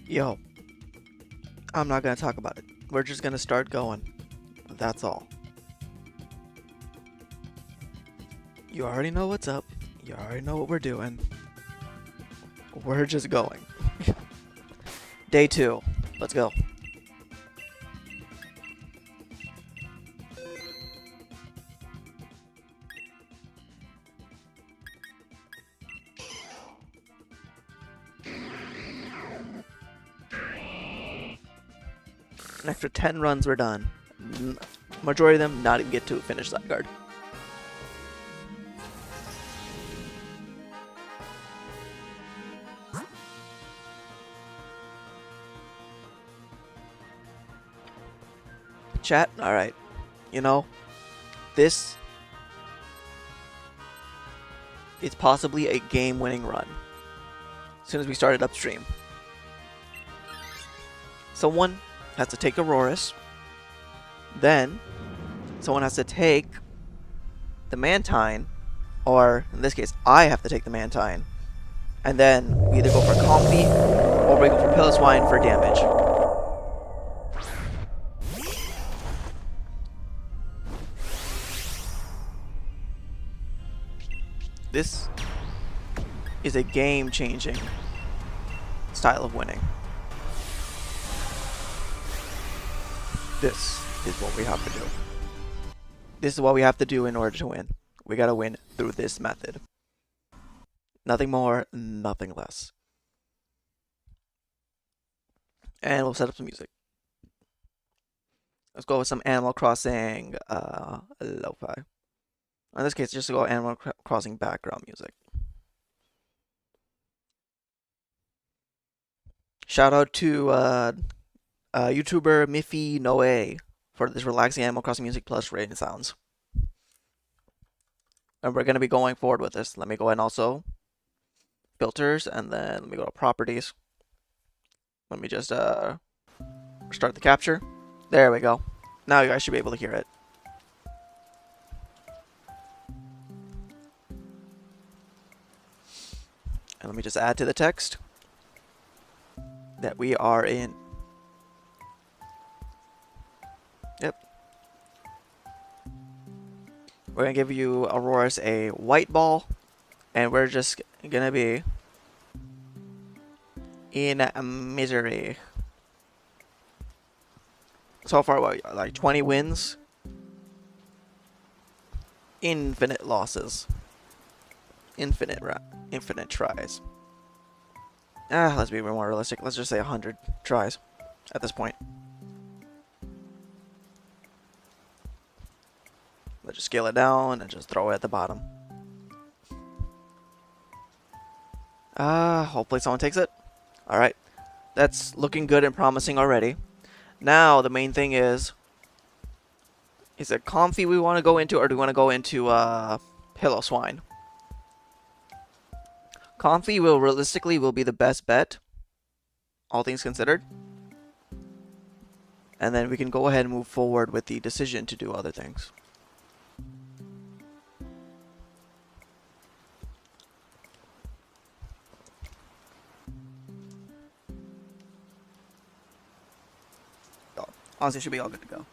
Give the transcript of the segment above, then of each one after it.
Yo, I'm not gonna talk about it. We're just gonna start going. That's all. You already know what's up. You already know what we're doing. We're just going. Day 2. Let's go. An extra 10 runs were done. Majority of them not even get to finish Zygarde. Chat, alright. You know, this is possibly a game-winning run. As soon as we started upstream. Someone has to take Aurorus. Then, someone has to take the Mantine. Or, in this case, I have to take the Mantine. And then, we either go for Comfy, or we go for Piloswine for damage. This is a game-changing style of winning. This is what we have to do. This is what we have to do in order to win. We gotta win through this method. Nothing more, nothing less. And we'll set up some music. Let's go with some Animal Crossing lo-fi. In this case, just go Animal Crossing background music. Shout out to YouTuber miffynoa for this relaxing Animal Crossing music plus rain sounds. And we're going to be going forward with this. Let me go ahead and also filters, and then let me go to properties. Let me just start the capture. There we go. Now you guys should be able to hear it. And let me just add to the text that we are in. Yep. We're going to give you Aurorus a white ball, and we're just going to be in misery. So far, what, like 20 wins? Infinite losses. Infinite tries. Let's be more realistic. Let's just say 100 tries at this point. Let's just scale it down and just throw it at the bottom. Hopefully someone takes it. Alright. That's looking good and promising already. Now, the main thing is it Comfy we want to go into, or do we want to go into Piloswine? Comfy will realistically be the best bet, all things considered. And then we can go ahead and move forward with the decision to do other things. Honestly, it should be all good to go.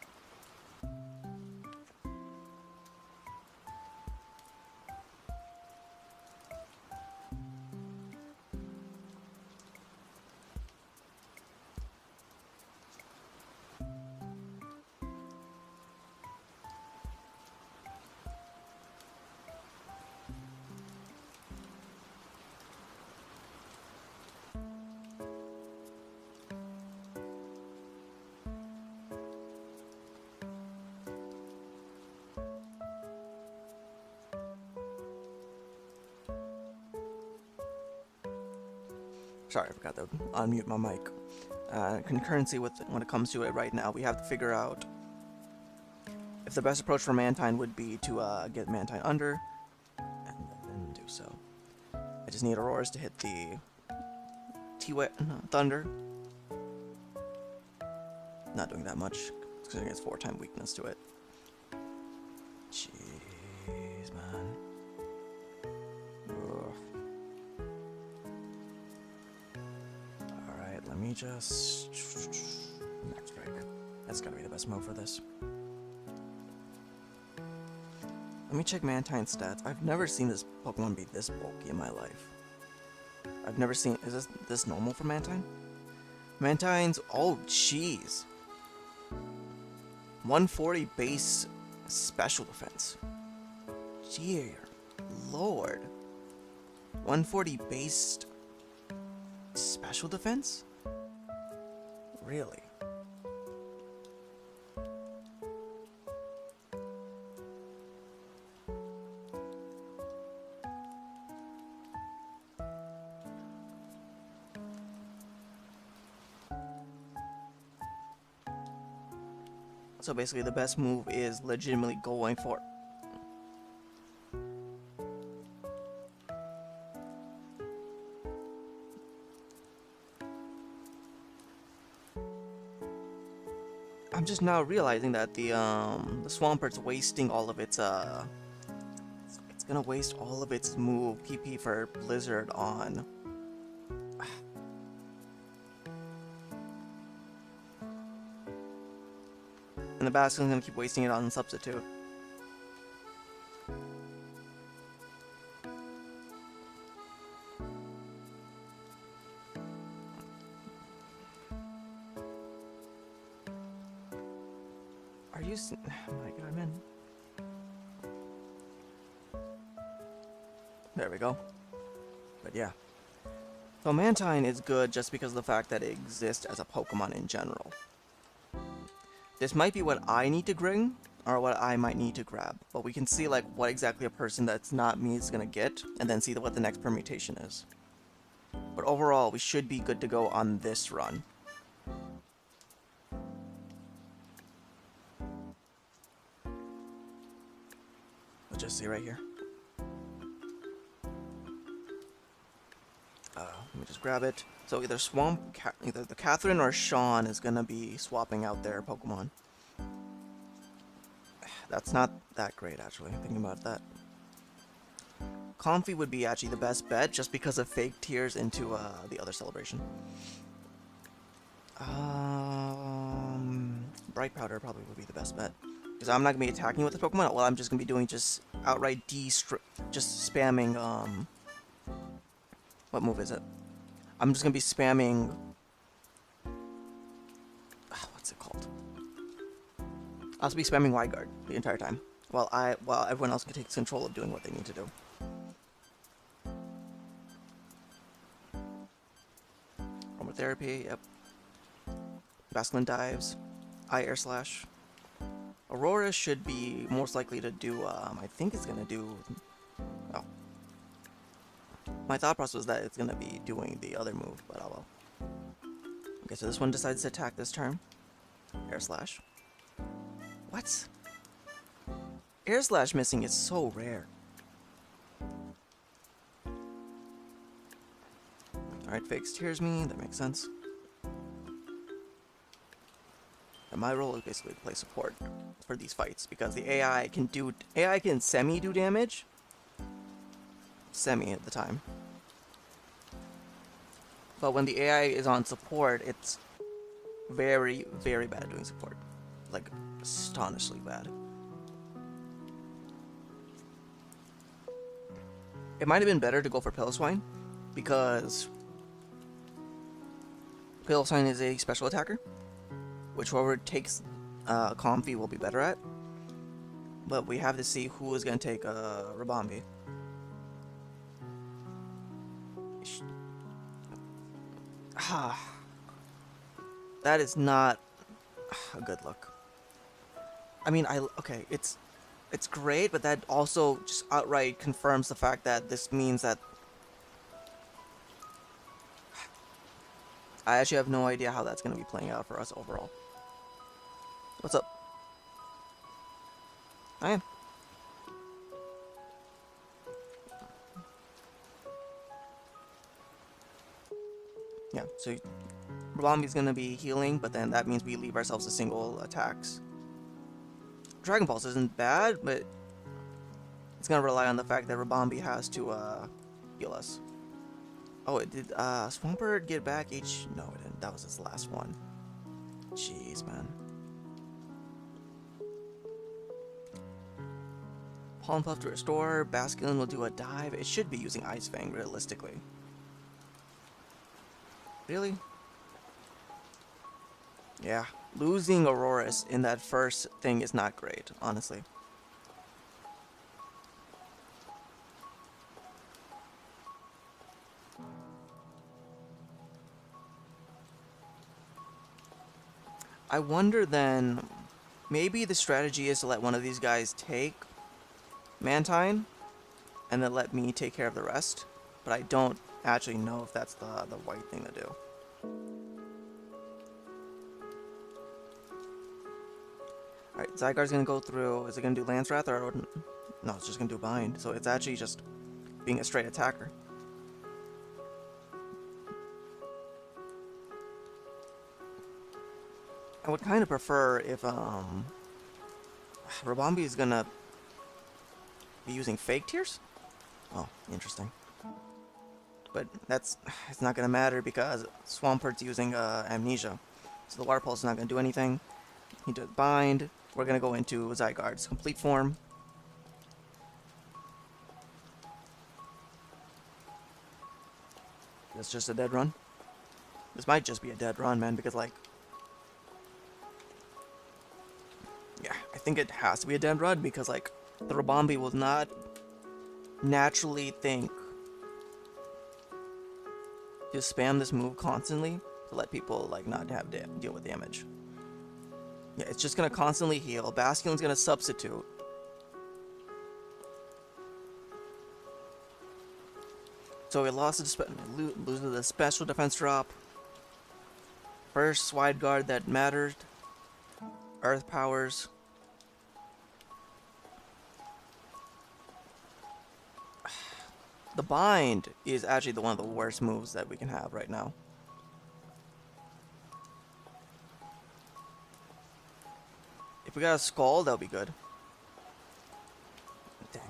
Sorry, I forgot to unmute my mic. Concurrency with when it comes to it right now, we have to figure out if the best approach for Mantine would be to get Mantine under, and then do so. I just need Aurorus to hit the Thunder. Not doing that much, considering it's 4-time weakness to it. Jeez, man. Ugh. Alright, let me just... Max Strike. That's gotta be the best move for this. Let me check Mantine's stats. I've never seen this Pokemon be this bulky in my life. I've never seen... Is this normal for Mantine? Mantine's... Oh, jeez. 140 base special defense. Dear Lord. 140 base special defense? Really? So basically the best move is legitimately going for... I'm just now realizing that the Swampert's wasting all of its it's gonna waste all of its move PP for Blizzard on... And the Bastion's gonna keep wasting it on Substitute. Are you... Oh my god, man. There we go. But yeah. So Mantine is good just because of the fact that it exists as a Pokemon in general. This might be what I need to bring, or what I might need to grab, but we can see like what exactly a person that's not me is gonna get, and then see what the next permutation is. But overall, we should be good to go on this run. Let's just see right here. Let me just grab it. So either either the Catherine or Sean is gonna be swapping out their Pokemon. That's not that great, actually, thinking about that. Comfy would be actually the best bet, just because of fake tears into the other celebration. Bright Powder probably would be the best bet. Because I'm not gonna be attacking with the Pokemon. Well, I'm just gonna be doing just outright just spamming, what move is it? I'm just gonna be spamming... what's it called? I'll just be spamming Zygarde the entire time, while everyone else can take control of doing what they need to do. Aromatherapy, yep. Basculin Dives. Air Slash. Aurora should be most likely to do, I think it's gonna do... Oh. My thought process was that it's gonna be doing the other move, but oh well. Okay, so this one decides to attack this turn. Air Slash. What? Air Slash missing is so rare. Alright, Fakes tears me, that makes sense. And my role is basically to play support for these fights, because the AI can semi-do damage. Semi at the time. But when the AI is on support, it's very, very bad at doing support. Like, astonishingly bad. It might have been better to go for Piloswine, because Piloswine is a special attacker, which whoever takes Comfy will be better at. But we have to see who is going to take Rabambi. That is not a good look. I mean, okay, it's great, but that also just outright confirms the fact that this means that I actually have no idea how that's going to be playing out for us overall. What's up? I am. Yeah, so Rabambi's gonna be healing, but then that means we leave ourselves a single attacks. Dragon Pulse isn't bad, but it's gonna rely on the fact that Rabambi has to heal us. Oh, it did, Swampert get back H? No, it didn't. That was its last one. Jeez, man. Pollen Puff to restore. Basculin will do a dive. It should be using Ice Fang, realistically. Really? Yeah. Losing Auroras in that first thing is not great, honestly. I wonder then, maybe the strategy is to let one of these guys take Mantine, and then let me take care of the rest. But I don't actually know if that's the right thing to do. Alright, Zygarde's gonna go through. Is it gonna do Lance Wrath or... No, it's just gonna do Bind. So it's actually just being a straight attacker. I would kind of prefer if, Rabombi is gonna be using Fake Tears? Oh, interesting. But it's not gonna matter because Swampert's using, Amnesia. So the Water Pulse is not gonna do anything. He does Bind. We're gonna go into Zygarde's complete form. That's just a dead run. This might just be a dead run, man, because, like... Yeah, I think it has to be a dead run because, like, the Rabombi will not naturally think to spam this move constantly to let people, like, not have deal with damage. Yeah, it's just gonna constantly heal. Basculin's gonna substitute. So it loses the special defense drop. First wide guard that mattered. Earth powers. The bind is actually one of the worst moves that we can have right now. If we got a skull, that would be good. Dang.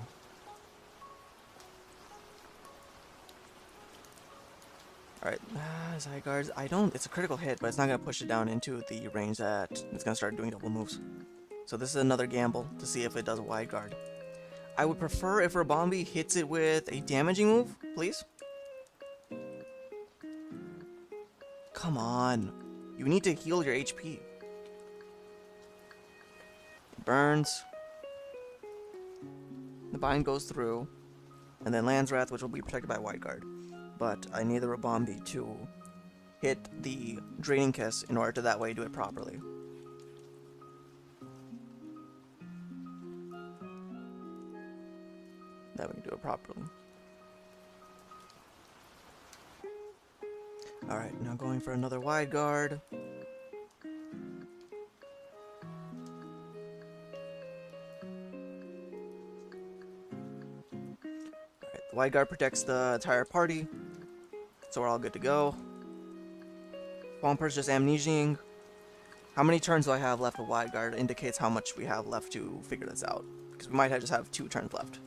Alright, Zygarde. It's a critical hit, but it's not going to push it down into the range that it's going to start doing double moves. So this is another gamble to see if it does a wide guard. I would prefer if Rabombi hits it with a damaging move, please. Come on. You need to heal your HP. It burns. The bind goes through. And then Land's Wrath, which will be protected by Wide Guard. But I need the Rabombi to hit the Draining Kiss in order to that way do it properly. That we can do it properly. Alright, now going for another Wide Guard. Alright, the Wide Guard protects the entire party. So we're all good to go. Swampert's just amnesiaing. How many turns do I have left of Wide Guard indicates how much we have left to figure this out. Because we might just have 2 turns left.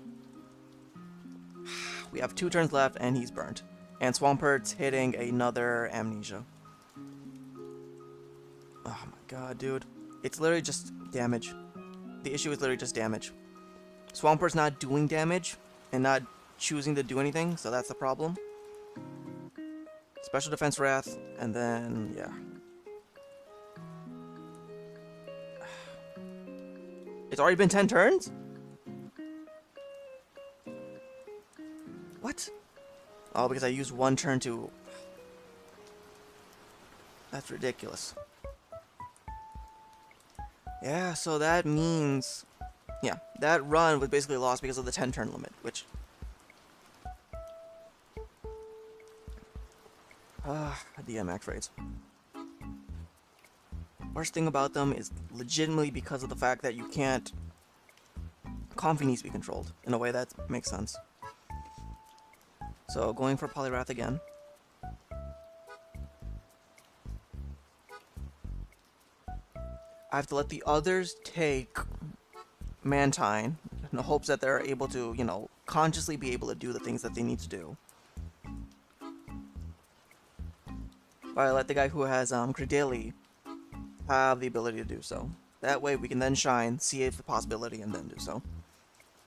We have 2 turns left and he's burnt. And Swampert's hitting another amnesia. Oh my god, dude. It's literally just damage. The issue is literally just damage. Swampert's not doing damage and not choosing to do anything, so that's the problem. Special Defense Wrath, and then, yeah. It's already been 10 turns? What? Oh, because I used 1 turn to... That's ridiculous. Yeah, so that means... Yeah, that run was basically lost because of the 10 turn limit, which... the MX rates. Worst thing about them is legitimately because of the fact that you can't... Comfy needs to be controlled in a way that makes sense. So, going for Poliwrath again. I have to let the others take Mantine in the hopes that they're able to, you know, consciously be able to do the things that they need to do. But I let the guy who has Credilli have the ability to do so. That way we can then shine, see if the possibility, and then do so.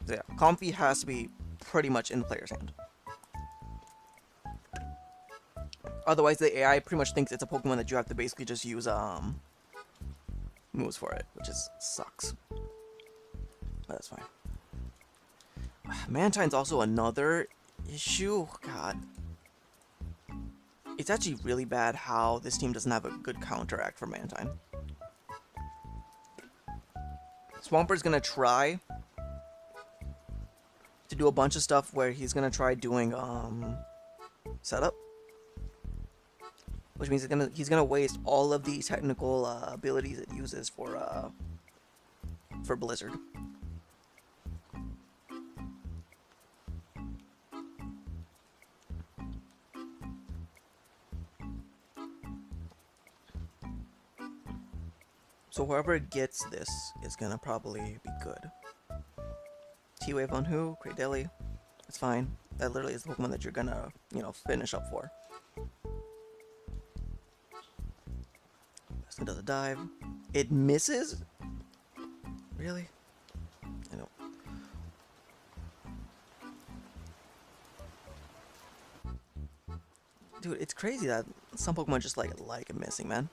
So yeah, Comfy has to be pretty much in the player's hand. Otherwise, the AI pretty much thinks it's a Pokemon that you have to basically just use moves for it, which sucks. But that's fine. Mantine's also another issue. God. It's actually really bad how this team doesn't have a good counteract for Mantine. Swampert's gonna try to do a bunch of stuff where he's gonna try doing setup, which means he's gonna waste all of the technical abilities it uses for Blizzard. So whoever gets this is gonna probably be good. T-Wave on who? Cradilli. It's fine. That literally is the Pokemon that you're gonna, finish up for. So it does a dive. It misses? Really? I know. Dude, it's crazy that some Pokemon just like missing, man.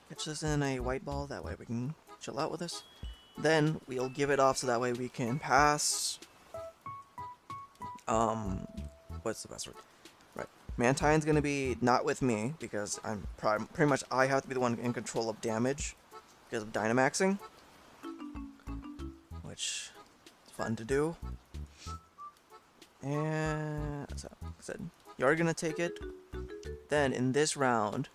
Catch this in a white ball, that way we can chill out with this. Then we'll give it off so that way we can pass. What's the best word? Right. Mantine's gonna be not with me because I'm pretty much I have to be the one in control of damage because of Dynamaxing, which is fun to do. And so like I said, you're gonna take it. Then in this round,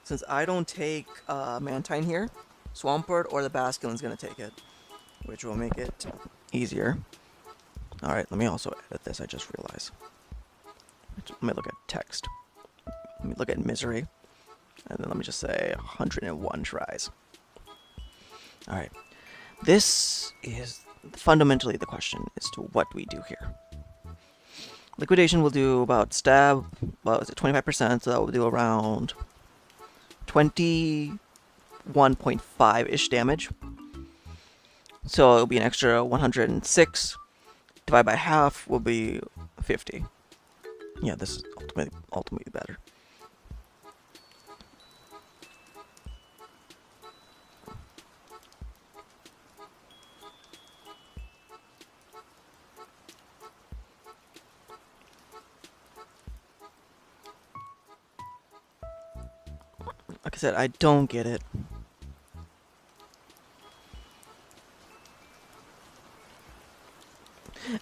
since I don't take Mantine here, Swampert or the Basculin's gonna take it, which will make it easier. Alright, let me also edit this, I just realized. Let me look at text. Let me look at misery. And then let me just say 101 tries. Alright. This is fundamentally the question as to what we do here. Liquidation will do about stab, well, is it 25%, so that will do around 21.5-ish damage. So it'll be an extra 106. Divide by half will be 50. Yeah, this is ultimately better. Like I said, I don't get it.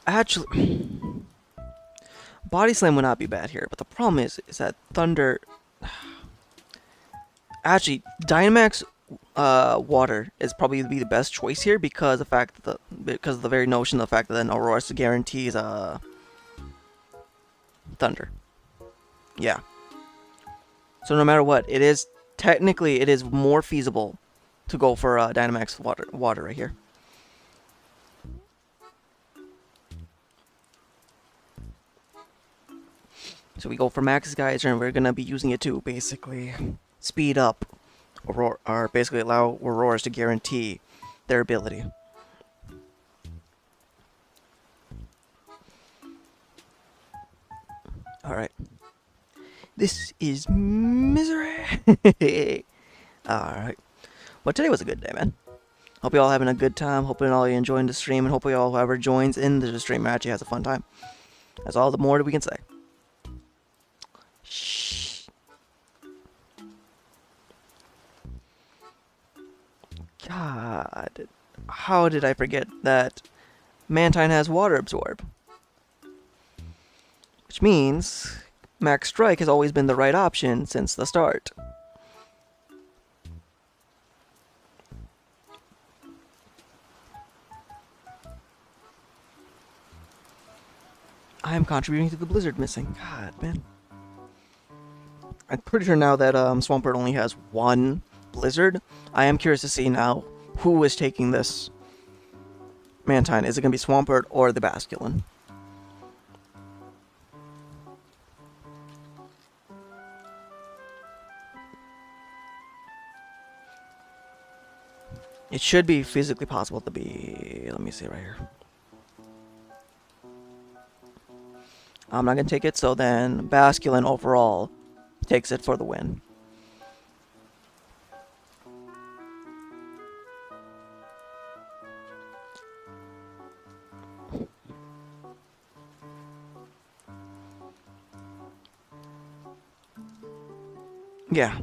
Actually, Body Slam would not be bad here, but the problem is that Thunder... Actually, Dynamax Water is probably be the best choice here because of the very notion of the fact that then Aurora guarantees Thunder. Yeah. So no matter what, technically it is more feasible to go for Dynamax Water right here. So we go for Max Geyser, and we're gonna be using it to basically speed up Aurora, or basically allow Auroras to guarantee their ability. Alright. This is misery. Alright. Well, today was a good day, man. Hope you all having a good time. Hoping all you enjoying the stream, and hopefully all whoever joins in the stream actually has a fun time. That's all the more that we can say. Shh. God, how did I forget that Mantine has Water Absorb? Which means Max Strike has always been the right option since the start. I am contributing to the Blizzard missing. God, man. I'm pretty sure now that Swampert only has one Blizzard. I am curious to see now who is taking this Mantine? Is it going to be Swampert or the Basculin? It should be physically possible to be... Let me see right here. I'm not going to take it, so then Basculin overall takes it for the win. Yeah,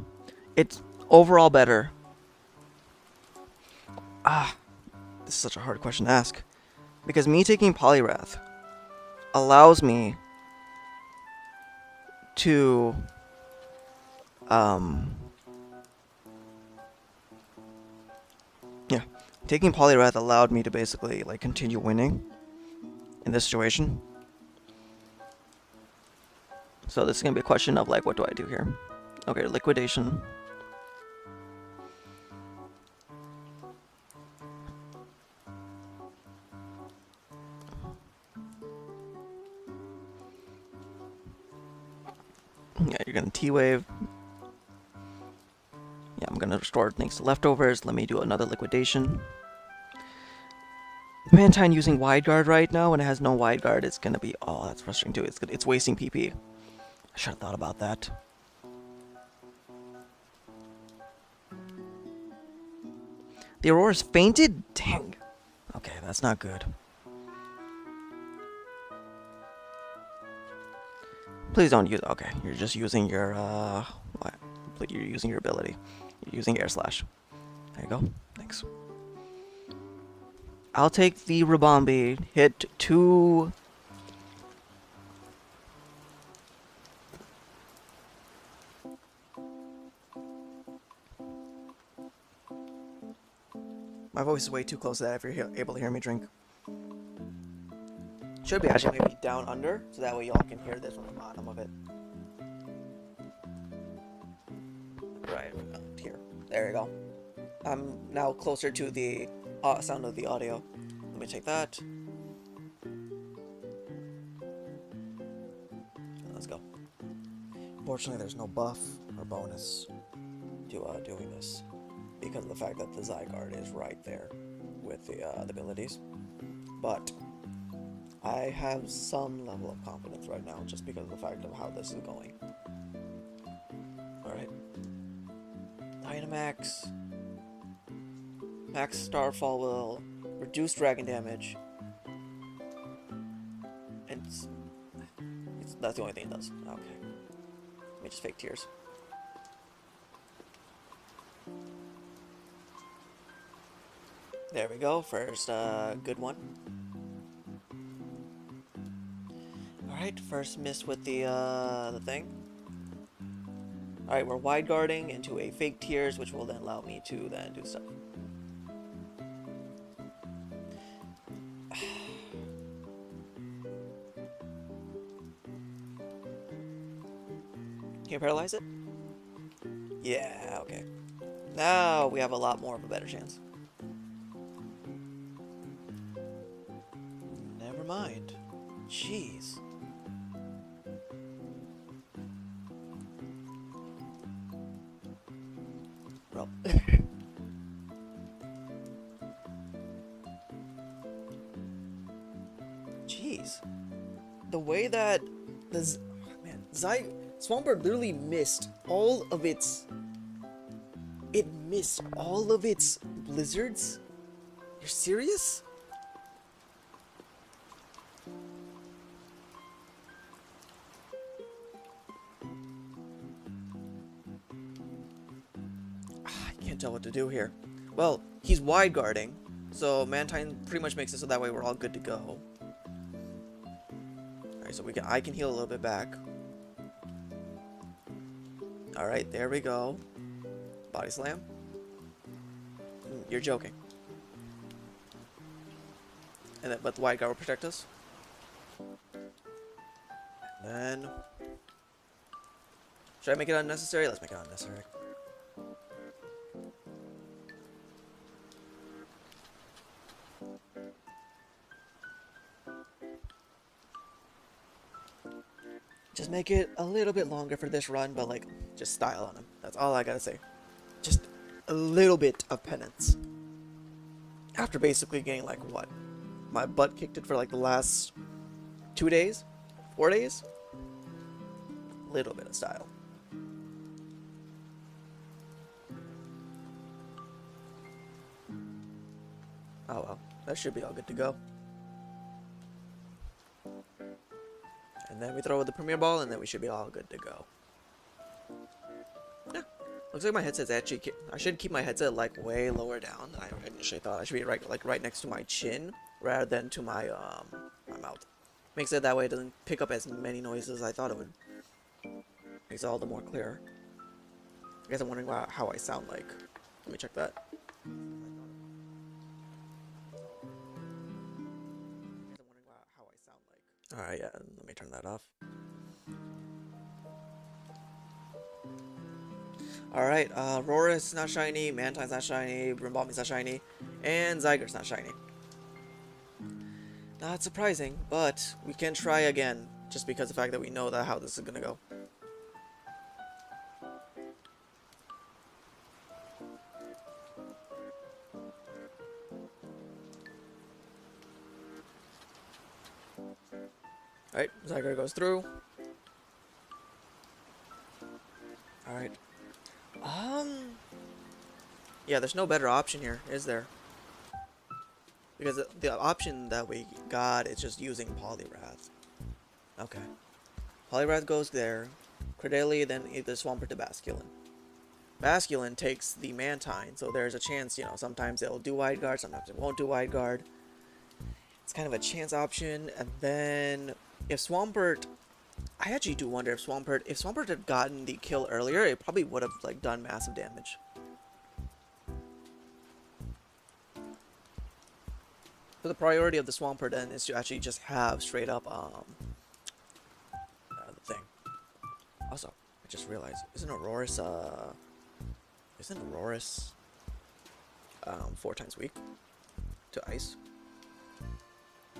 it's overall better. This is such a hard question to ask. Because me taking Poliwrath allows me to yeah, taking Poliwrath allowed me to basically like continue winning in this situation. So this is gonna be a question of like, what do I do here? Okay, liquidation. Yeah, you're gonna T-Wave. Yeah, I'm gonna restore things to leftovers. Let me do another liquidation. Mantine using Wide Guard right now, when it has no Wide Guard, it's gonna be... Oh, that's frustrating too. It's wasting PP. I should have thought about that. The Aurora's fainted? Dang. Okay, that's not good. Please don't use... Okay, you're just using your, what? You're using your ability. You're using Air Slash. There you go. Thanks. I'll take the Rabombi. Hit 2... My voice is way too close to that if you're able to hear me drink. Should be actually maybe down under, so that way y'all can hear this from the bottom of it. Right, here. There you go. I'm now closer to the sound of the audio. Let me take that. Let's go. Unfortunately, there's no buff or bonus to doing this, because of the fact that the Zygarde is right there with the abilities. But I have some level of confidence right now, just because of the fact of how this is going. Alright. Dynamax. Max Starfall will reduce dragon damage. And that's the only thing it does. Okay. Let me just fake tears. There we go. First, good one. Alright, first miss with the thing. Alright, we're wide guarding into a fake tears, which will then allow me to then do stuff. Can you paralyze it? Yeah, okay. Now we have a lot more of a better chance. Never mind. Jeez. Well. Jeez. The way that the man, Swampert literally missed all of its... It missed all of its blizzards? You're serious? I can't tell what to do here. Well, he's wide guarding, so Mantine pretty much makes it so that way we're all good to go. Alright, so I can heal a little bit back. Alright, there we go. Body slam. You're joking. And then, but the wide guard will protect us. And then, should I make it unnecessary? Let's make it unnecessary. Just make it a little bit longer for this run, but like, just style on him. That's all I gotta say. Just a little bit of penance. After basically getting like what? My butt kicked it for like the last 2 days? 4 days? Little bit of style. Oh well, that should be all good to go. And then we throw the Premier Ball, and then we should be all good to go. Yeah, looks like my headset's actually. I should keep my headset like way lower down than I initially thought. I should be right next to my chin rather than to my my mouth. Makes it that way it doesn't pick up as many noises as I thought it would. Makes it all the more clear. I guess I'm wondering how I sound like. Let me check that. Alright, yeah, let me turn that off. Alright, Rora's not shiny, Mantine's not shiny, Brimbomby's not shiny, and Zygarde's not shiny. Not surprising, but we can try again, just because of the fact that we know that how this is gonna go. Alright, Zygarde goes through. Alright. Yeah, there's no better option here, is there? Because the option that we got is just using Poliwrath. Okay. Poliwrath goes there. Credeli, then either Swampert to Basculin. Basculin takes the Mantine, so there's a chance, you know, sometimes it'll do Wide Guard, sometimes it won't do Wide Guard. It's kind of a chance option, and then if Swampert... I actually do wonder if Swampert had gotten the kill earlier, it probably would have, like, done massive damage. So the priority of the Swampert then is to actually just have straight up, the thing. Also, I just realized, isn't Aurorus 4 times weak to ice?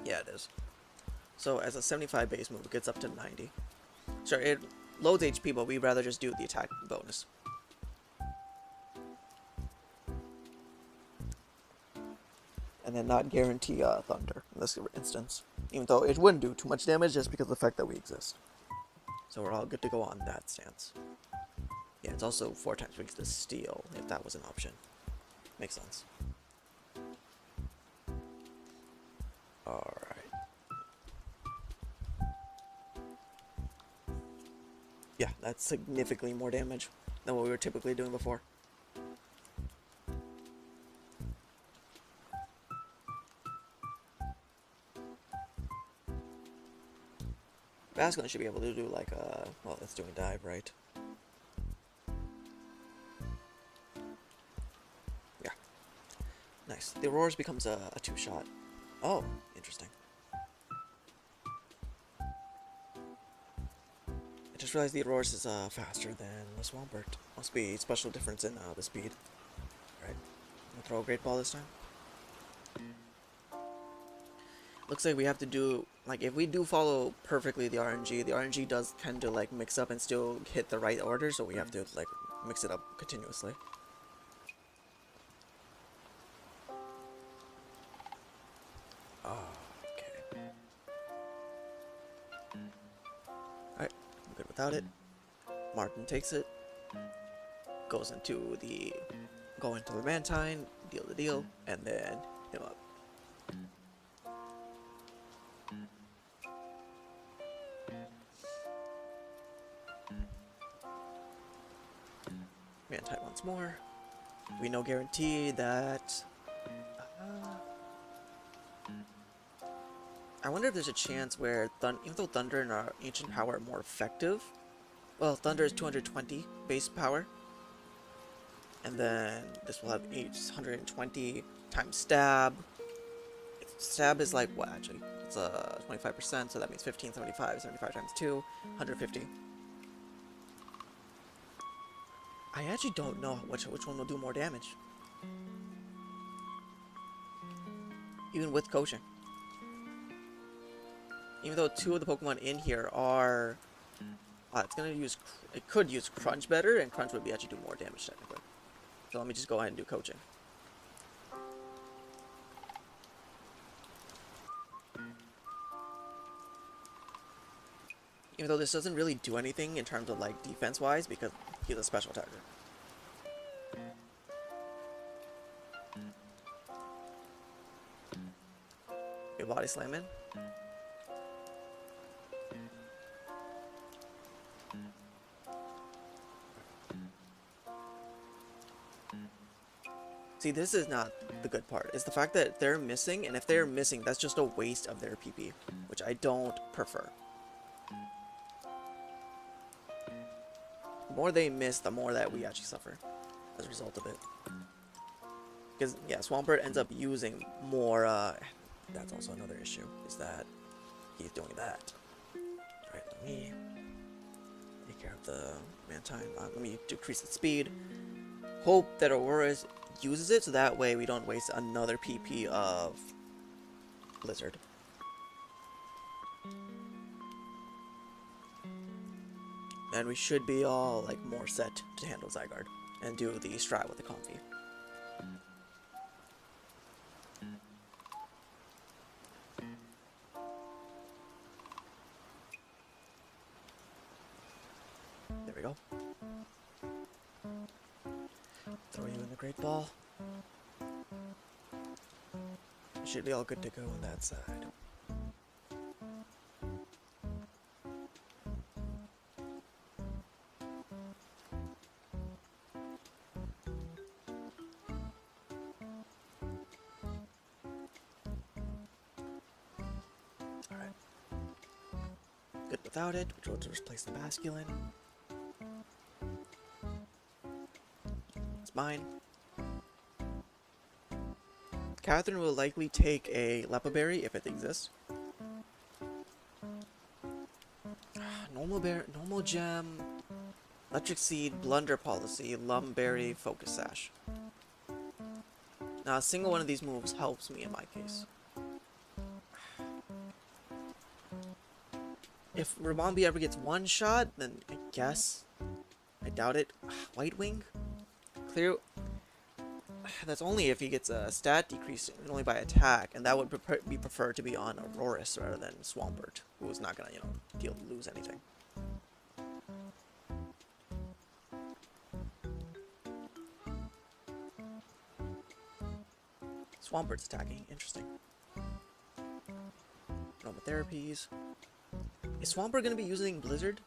Yeah, it is. So as a 75 base move, it gets up to 90. Sure, it loads HP, but we'd rather just do the attack bonus. And then not guarantee Thunder in this instance. Even though it wouldn't do too much damage just because of the fact that we exist. So we're all good to go on that stance. Yeah, it's also 4 times weak to Steel, if that was an option. Makes sense. Alright. Yeah, that's significantly more damage than what we were typically doing before. Basculin should be able to do like a... well, that's doing dive, right? Yeah. Nice. The Aurorus becomes a 2-shot. Oh, interesting. I just realized the Aurorus is faster than the Swampert. Must be a special difference in the speed. Alright. I'm gonna throw a Great Ball this time. Looks like we have to do, like, if we do follow perfectly the RNG does tend to, like, mix up and still hit the right order, so we have to, like, mix it up continuously. Okay. Alright, I'm good without it. Martin takes it. Goes into the Mantine, deal the deal, and then hit him up. Mantine once more. We no guarantee that... I wonder if there's a chance where, even though Thunder and our Ancient Power are more effective, well, Thunder is 220 base power, and then this will have 820 times Stab. Stab is like, what actually? It's 25%, so that means 1575, 75 times 2, 150. I actually don't know which one will do more damage. Even with coaching. Even though 2 of the Pokemon in here are It's gonna use. It could use Crunch better, and Crunch would be actually do more damage technically. So let me just go ahead and do Coaching. Even though this doesn't really do anything in terms of like defense-wise, because he's a special attacker. Good body slam in. See, this is not the good part. It's the fact that they're missing, and if they're missing, that's just a waste of their PP, which I don't prefer. The more they miss, the more that we actually suffer as a result of it. Because, yeah, Swampert ends up using more, that's also another issue, is that he's doing that. Alright, let me take care of the Mantine. Let me decrease its speed. Hope that Aurora uses it, so that way we don't waste another PP of Blizzard. And we should be all like more set to handle Zygarde and do the strat with the Comfy. There we go. Throw you in the Great Ball. You should be all good to go on that side. Alright. Good without it, which will just replace the Masculine. It's mine. Catherine will likely take a Lepa Berry if it exists. Normal Gem, Electric Seed, Blunder Policy, Lumberry, Focus Sash. Now, a single one of these moves helps me in my case. If Ribombee ever gets one shot, then I guess. I doubt it. White Wing? Clear. That's only if he gets a stat decrease only by attack, and that would be preferred to be on Aurorus rather than Swampert, who is not gonna, lose anything. Swampert's attacking. Interesting. Aromatherapies. Is Swampert gonna be using Blizzard?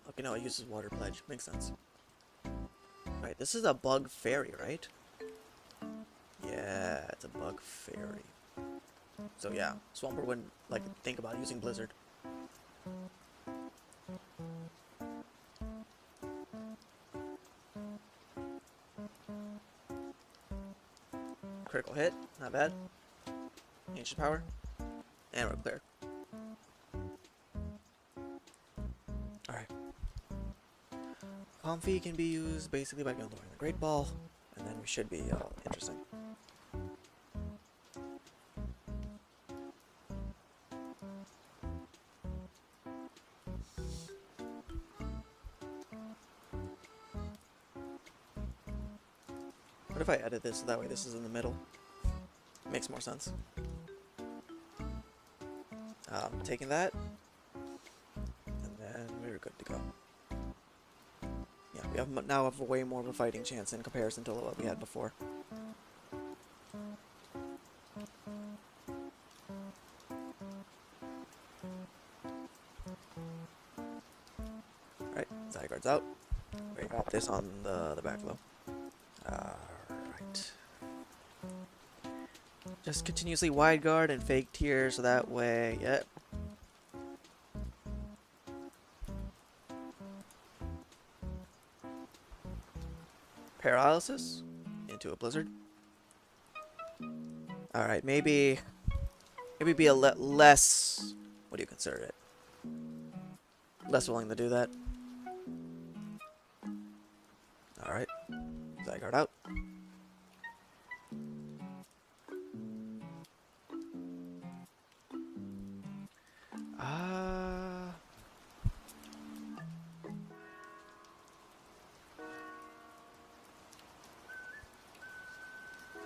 Okay, no, it uses Water Pledge. Makes sense. Right, this is a Bug Fairy, right? Yeah, it's a Bug Fairy. So yeah, Swampert wouldn't think about using Blizzard. Critical hit, not bad. Ancient Power, and we're clear. Alright. Comfy can be used basically by going the Great Ball, and then we should be interesting. What if I edit this so that way this is in the middle? Makes more sense. Taking that, and then we're good to go. Yeah, we now have way more of a fighting chance in comparison to what we had before. Alright, Zygarde's out. We got this on the back low. Alright. Just continuously wide guard and fake tear, so that way, yep. Paralysis into a Blizzard. Alright, maybe be a less, what do you consider it? Less willing to do that. Alright, Zygarde out.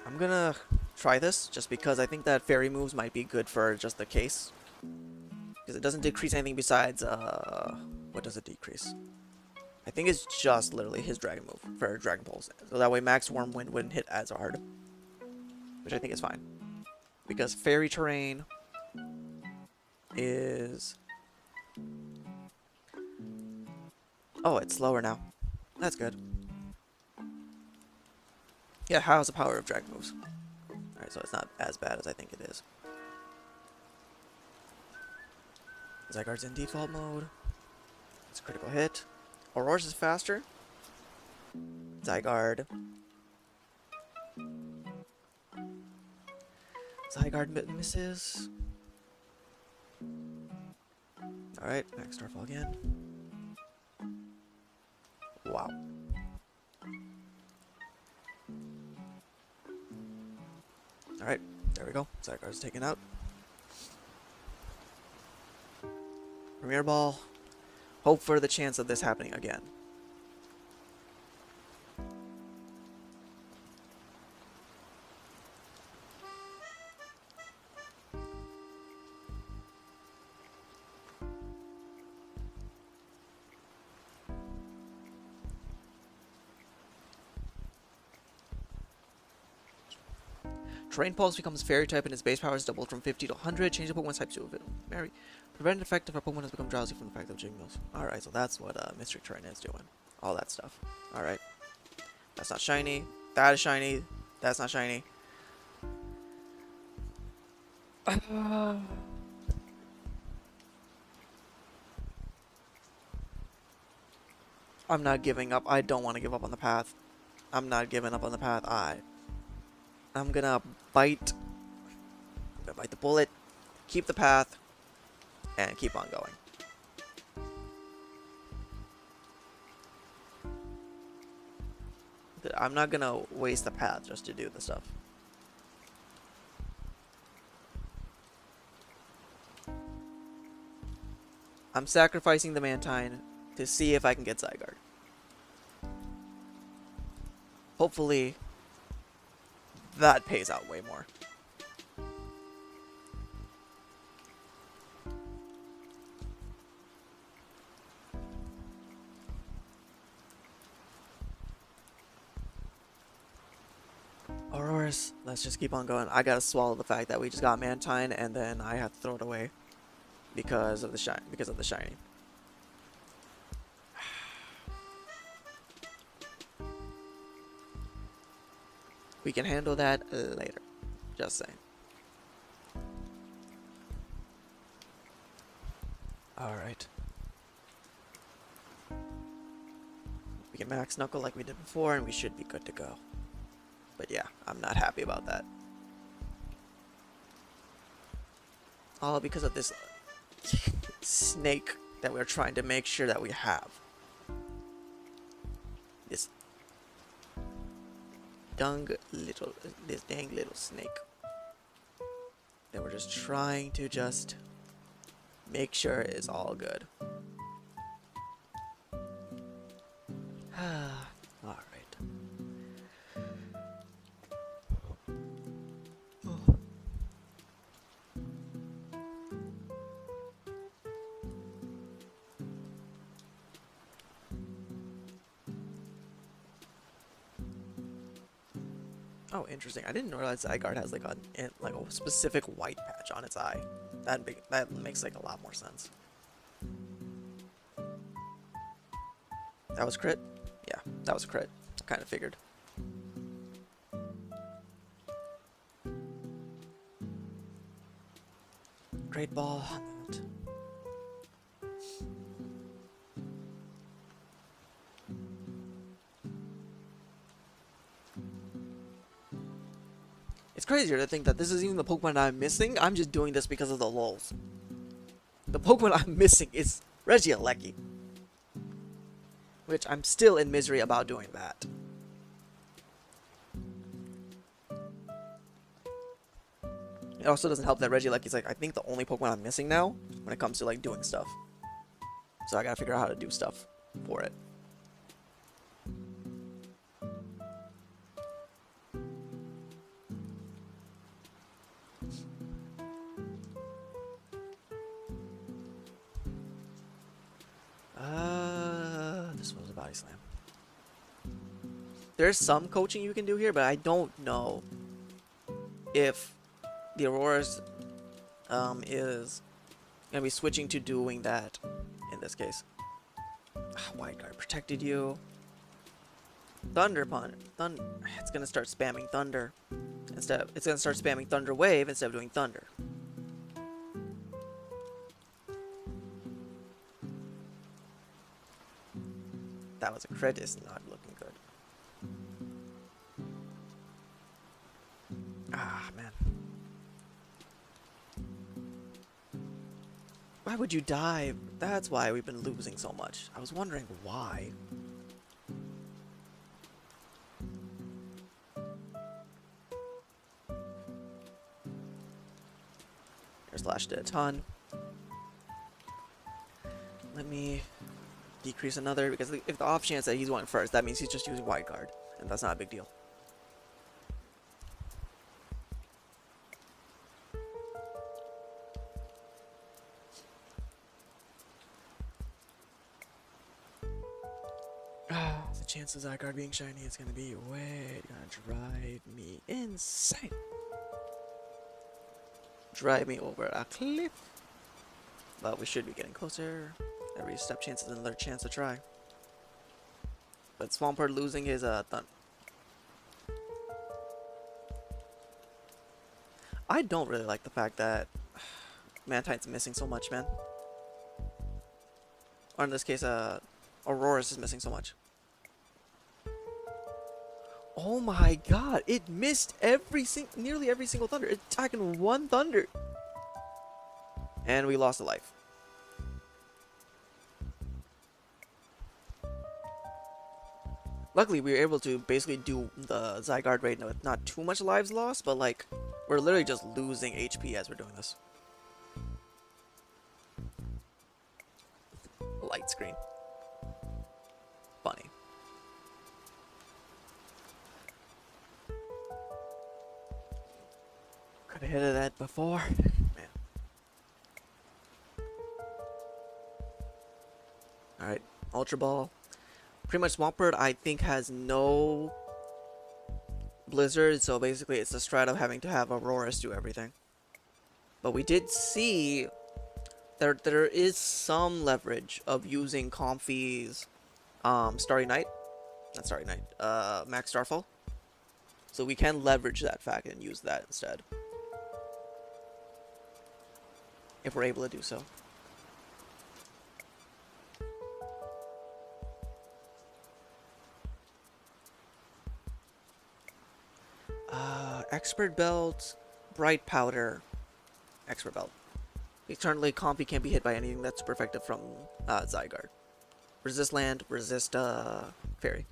I'm gonna try this just because I think that fairy moves might be good for just the case. Because it doesn't decrease anything besides, what does it decrease? I think it's just literally his dragon move for Dragon Pulse. So that way Max Wormwind wouldn't hit as hard. Which I think is fine. Because fairy terrain is... Oh, it's slower now. That's good. Yeah, how's the power of dragon moves? Alright, so it's not as bad as I think it is. Zygarde's in default mode. It's a critical hit. Aurora's is faster. Zygarde. Zygarde misses. Alright, Max Starfall again. Wow. Alright, there we go. Zygarde's taken out. Premier Ball. Hope for the chance of this happening again. Terrain Pulse becomes Fairy type and its base power is doubled from 50 to 100. Change the Pokemon's type to a Mary. Prevent an effect if our Pokemon has become drowsy from the fact of Jingles. Alright, so that's what Mystery Terrain is doing. All that stuff. Alright. That's not shiny. That is shiny. That's not shiny. I'm not giving up. I don't want to give up on the path. I'm not giving up on the path. I'm gonna bite. I'm gonna bite the bullet, keep the path, and keep on going. I'm not gonna waste the path just to do the stuff. I'm sacrificing the Mantine to see if I can get Zygarde. Hopefully, that pays out way more. Aurora's, let's just keep on going. I gotta swallow the fact that we just got Mantine and then I have to throw it away because of the shiny. We can handle that later. Just saying. Alright. We can max Knuckle like we did before and we should be good to go. But yeah, I'm not happy about that. All because of this snake that we're trying to make sure that we have. This dang little snake that we're just trying to just make sure is all good. All right. Oh, interesting. I didn't realize Zygarde has like a specific white patch on its eye. That makes like a lot more sense. That was crit? Yeah, that was a crit. I kind of figured. Great Ball. It's crazier to think that this is even the Pokemon I'm missing. I'm just doing this because of the lulz. The Pokemon I'm missing is Regieleki. Which I'm still in misery about doing that. It also doesn't help that Regieleki's like, I think the only Pokemon I'm missing now when it comes to like doing stuff. So I gotta figure out how to do stuff for it. Body Slam. There's some coaching you can do here, but I don't know if the Aurora's is gonna be switching to doing that in this case. Wide Guard protected you. Thunder Punch. It's gonna start spamming Thunder instead. It's gonna start spamming Thunder Wave instead of doing Thunder. That was a crit. It's not looking good. Ah, man. Why would you die? That's why we've been losing so much. I was wondering why. Slash did a ton. Let me decrease another, because if the off chance that he's going first, that means he's just using Wide Guard, and that's not a big deal. The chance of Zygarde being shiny is gonna be gonna drive me insane. Drive me over a cliff. But we should be getting closer. Every step chance is another chance to try. But Swampert losing his thun. I don't really like the fact that Mantine's missing so much, man. Or in this case, Aurora's is missing so much. Oh my god, it missed nearly every single Thunder. It's attacking one Thunder. And we lost a life. Luckily, we were able to basically do the Zygarde raid with not too much lives lost, but like, we're literally just losing HP as we're doing this. Light screen. Funny. Could have hit that before. Man. Alright, Ultra Ball. Pretty much Swampert, I think, has no Blizzard, so basically it's the strat of having to have Auroras do everything. But we did see there is some leverage of using Comfy's Starry Night. Not Starry Night, Max Starfall. So we can leverage that fact and use that instead. If we're able to do so. Expert Belt, Bright Powder, Expert Belt. Eternally, Comfy can't be hit by anything that's super effective from Zygarde. Resist Land, resist Fairy.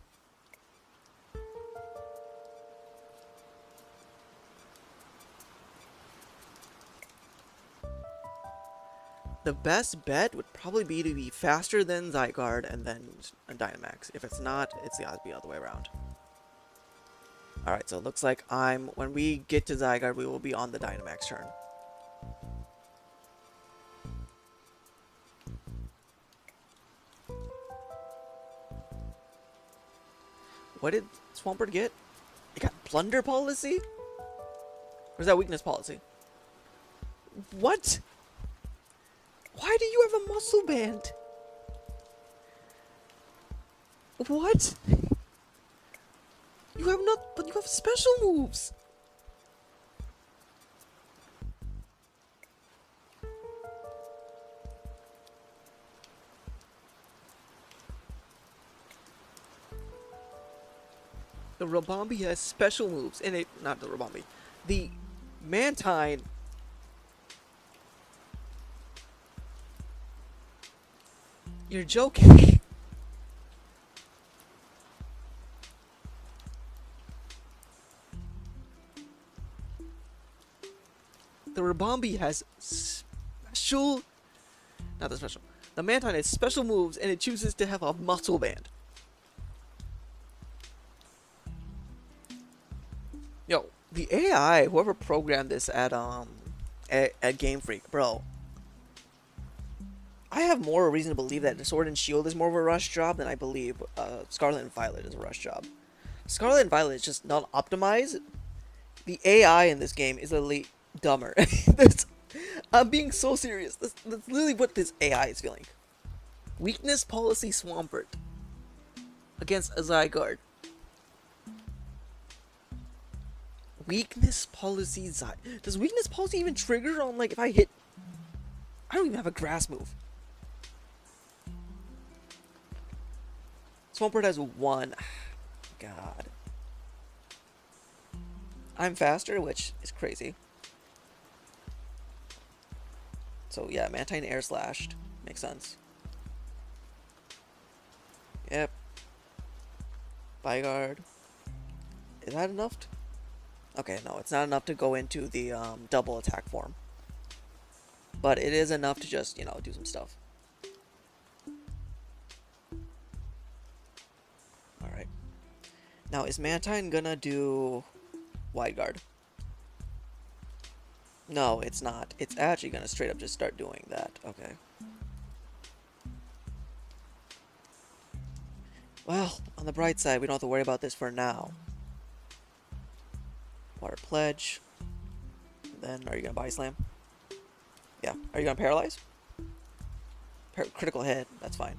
The best bet would probably be to be faster than Zygarde and then a Dynamax. If it's not, it's the other way around. Alright, so it looks like when we get to Zygarde, we will be on the Dynamax turn. What did Swampert get? It got Plunder Policy? Or is that Weakness Policy? What? Why do you have a Muscle Band? What? You have not, but you have special moves. The Rabombi has special moves, and not the Rabombi. The Mantine. You're joking. The Rabombi has special... Not the special. The Mantine has special moves, and it chooses to have a Muscle Band. Yo, the AI, whoever programmed this at Game Freak, bro. I have more reason to believe that the Sword and Shield is more of a rush job than I believe Scarlet and Violet is a rush job. Scarlet and Violet is just not optimized. The AI in this game is literally dumber. I'm being so serious. That's literally what this AI is feeling. Weakness Policy Swampert against a Zygarde. Weakness Policy Zygarde. Does Weakness Policy even trigger on, like, if I hit... I don't even have a grass move. Swampert has 1. God. I'm faster, which is crazy. So yeah, Mantine Air Slashed. Makes sense. Yep. Zygarde. Is that enough? Okay, no, it's not enough to go into the double attack form. But it is enough to just, you know, do some stuff. Alright. Now, is Mantine gonna do Wide Guard? No, it's not. It's actually gonna straight up just start doing that. Okay. Well, on the bright side, we don't have to worry about this for now. Water Pledge. Then, are you gonna Body Slam? Yeah. Are you gonna Paralyze? Critical hit. That's fine.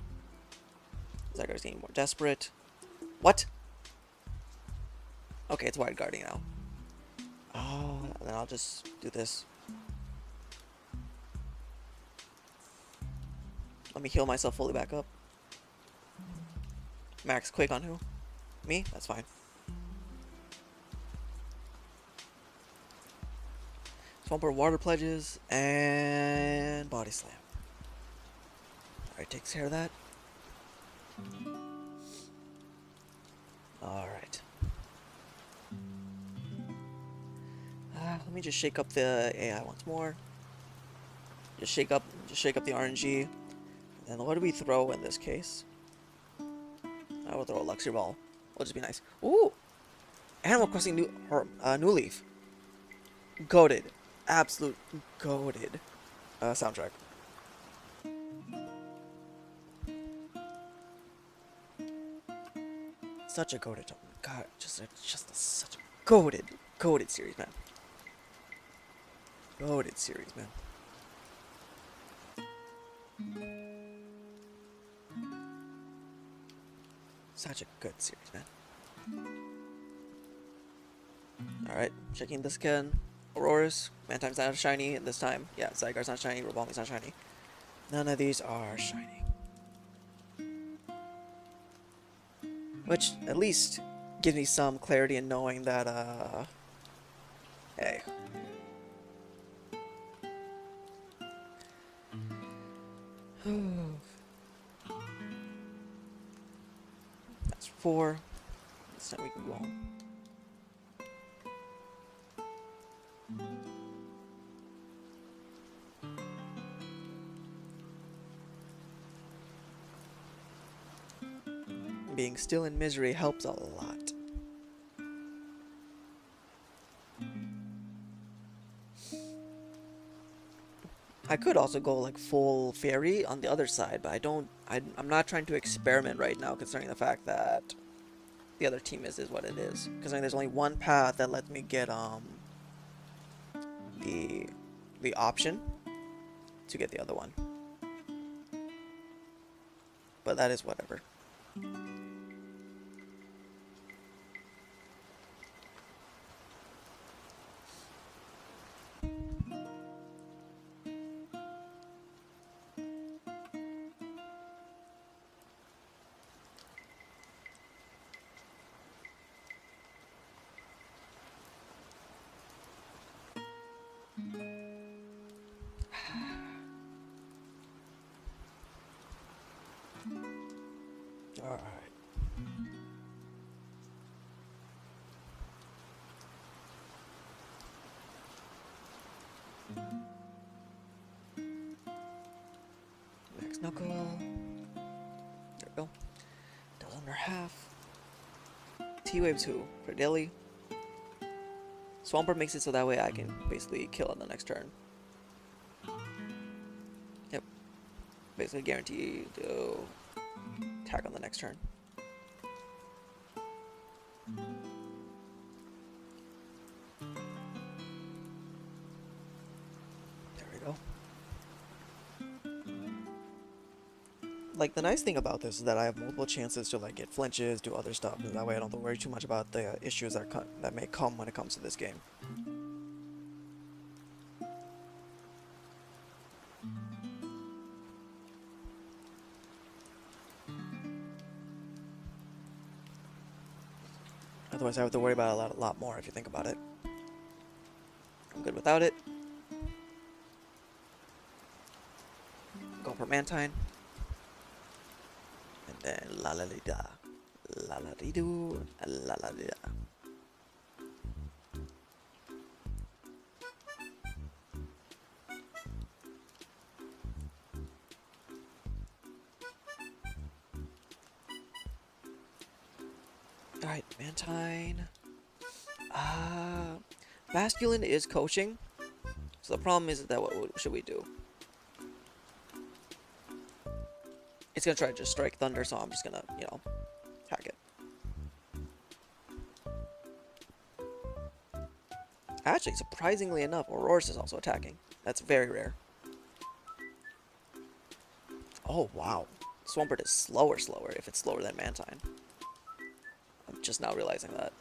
Zygarde's getting more desperate. What? Okay, it's Wide Guarding now. Oh, and then I'll just do this. Let me heal myself fully back up. Max Quake on who? Me? That's fine. Swampert Water Pledges and Body Slam. Alright, takes care of that. Alright. Let me just shake up the AI once more. Just shake up the RNG. And what do we throw in this case? I will throw a Luxury Ball. Will just be nice. Ooh! Animal Crossing New Leaf. Goated. Absolute goated. Soundtrack. Such a goated. God, such a goated series, man. Goated series, man. Such a good series, man. Alright, checking this again. Aurora's. Mantine's not shiny this time. Yeah, Zygarde's not shiny. Revolving's not shiny. None of these are shiny. Which, at least, gives me some clarity in knowing that, hey. That's 4. This time we can go home. Being still in misery helps a lot. I could also go like full fairy on the other side, but I'm not trying to experiment right now, considering the fact that the other team is what it is. Considering there's only one path that lets me get the option to get the other one. But that is whatever. Alright. Next knuckle. There we go. Does under half. T-Waves who? For daily. Swampert makes it so that way I can basically kill on the next turn. Yep. Basically guarantee to attack on the next turn. There we go. Like, the nice thing about this is that I have multiple chances to, like, get flinches, do other stuff, and that way I don't have to worry too much about the issues that may come when it comes to this game. Otherwise I have to worry about it a lot more if you think about it. I'm good without it. Go for Mantine. And then la la li da. La la dee doo. La la li da. Alright, Mantine. Masculine is coaching. So the problem is that what should we do? It's gonna try to just strike Thunder, so I'm just gonna, you know, hack it. Actually, surprisingly enough, Aurora's is also attacking. That's very rare. Oh, wow. Swampert is slower if it's slower than Mantine. I'm just now realizing that.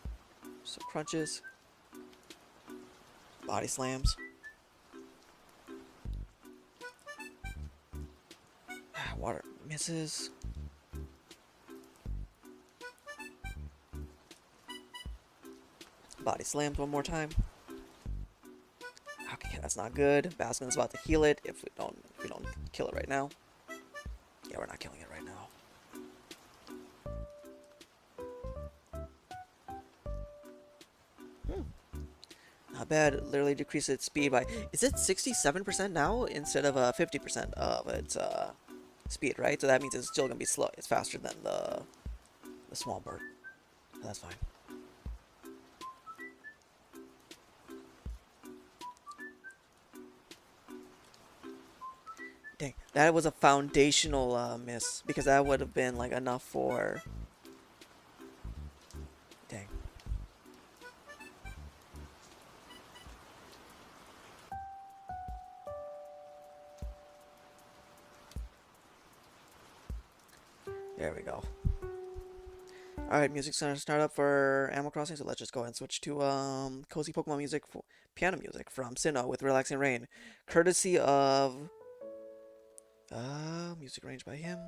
So crunches. Body slams. Water misses. Body slams one more time. Okay, that's not good. Basculin's about to heal it if we don't kill it right now. Yeah, we're not killing it right now. Not bad. It literally decreased its speed by... Is it 67% now instead of 50% of its speed, right? So that means it's still going to be slow. It's faster than the small bird. That's fine. Dang, that was a foundational miss, because that would have been like enough for... Dang. There we go. Alright, music's gonna start up for Animal Crossing, so let's just go ahead and switch to cozy Pokemon music, piano music from Sinnoh with Relaxing Rain, courtesy of music arranged by him.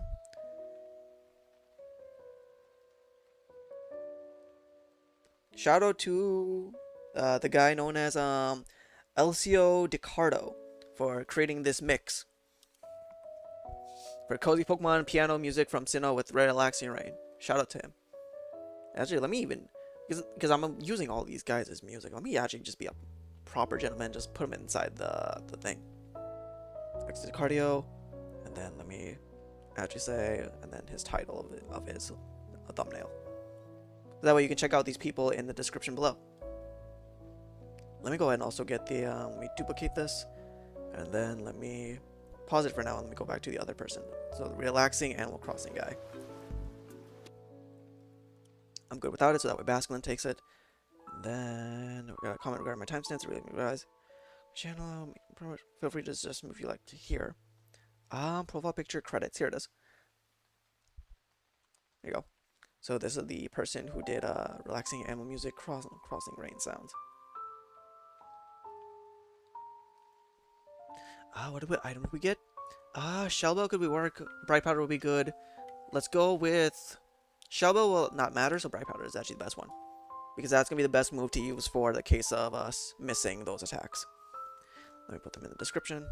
Shout out to the guy known as Alessio Dicorato for creating this mix for cozy Pokemon piano music from Sinnoh with Relaxing Rain. Shout out to him. Actually, let me even, because I'm using all these guys as music, let me actually just be a proper gentleman, just put them inside the thing. Exit cardio, and then let me actually say, and then his title of his thumbnail. That way you can check out these people in the description below. Let me go ahead and also get the, let me duplicate this, and then let me pause it for now, and let me go back to the other person. So the relaxing Animal Crossing guy. I'm good without it, so that way Basculin takes it. And then we got a comment regarding my timestamps. Really guys, channel. Feel free to just move you like to here. Profile picture credits. Here it is. There you go. So this is the person who did relaxing animal music, crossing rain sounds. What item did we get? Shellbell could we work. Bright powder would be good. Let's go with Shellbell will not matter, so Bright Powder is actually the best one. Because that's going to be the best move to use for the case of us missing those attacks. Let me put them in the description.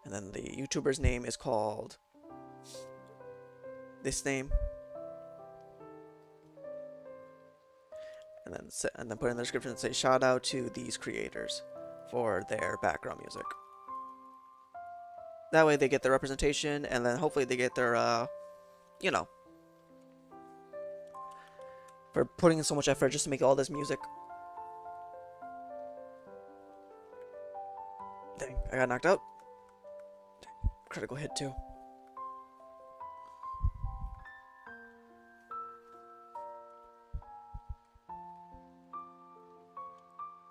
And then the YouTuber's name is called this name. And then put in the description and say shout out to these creators for their background music. That way they get their representation, and then hopefully they get their, you know, for putting in so much effort just to make all this music. Dang, I got knocked out. Critical hit too.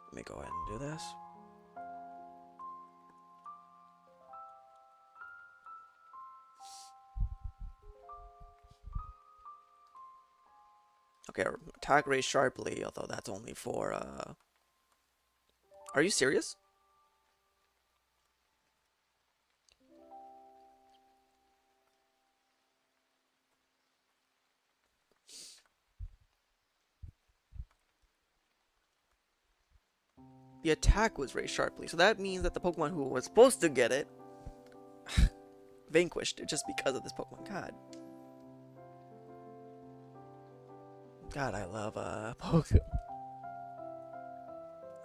Let me go ahead and do this. Okay, attack raised sharply, although that's only for, Are you serious? The attack was raised sharply, so that means that the Pokemon who was supposed to get it vanquished it just because of this Pokemon. God, I love Pokemon.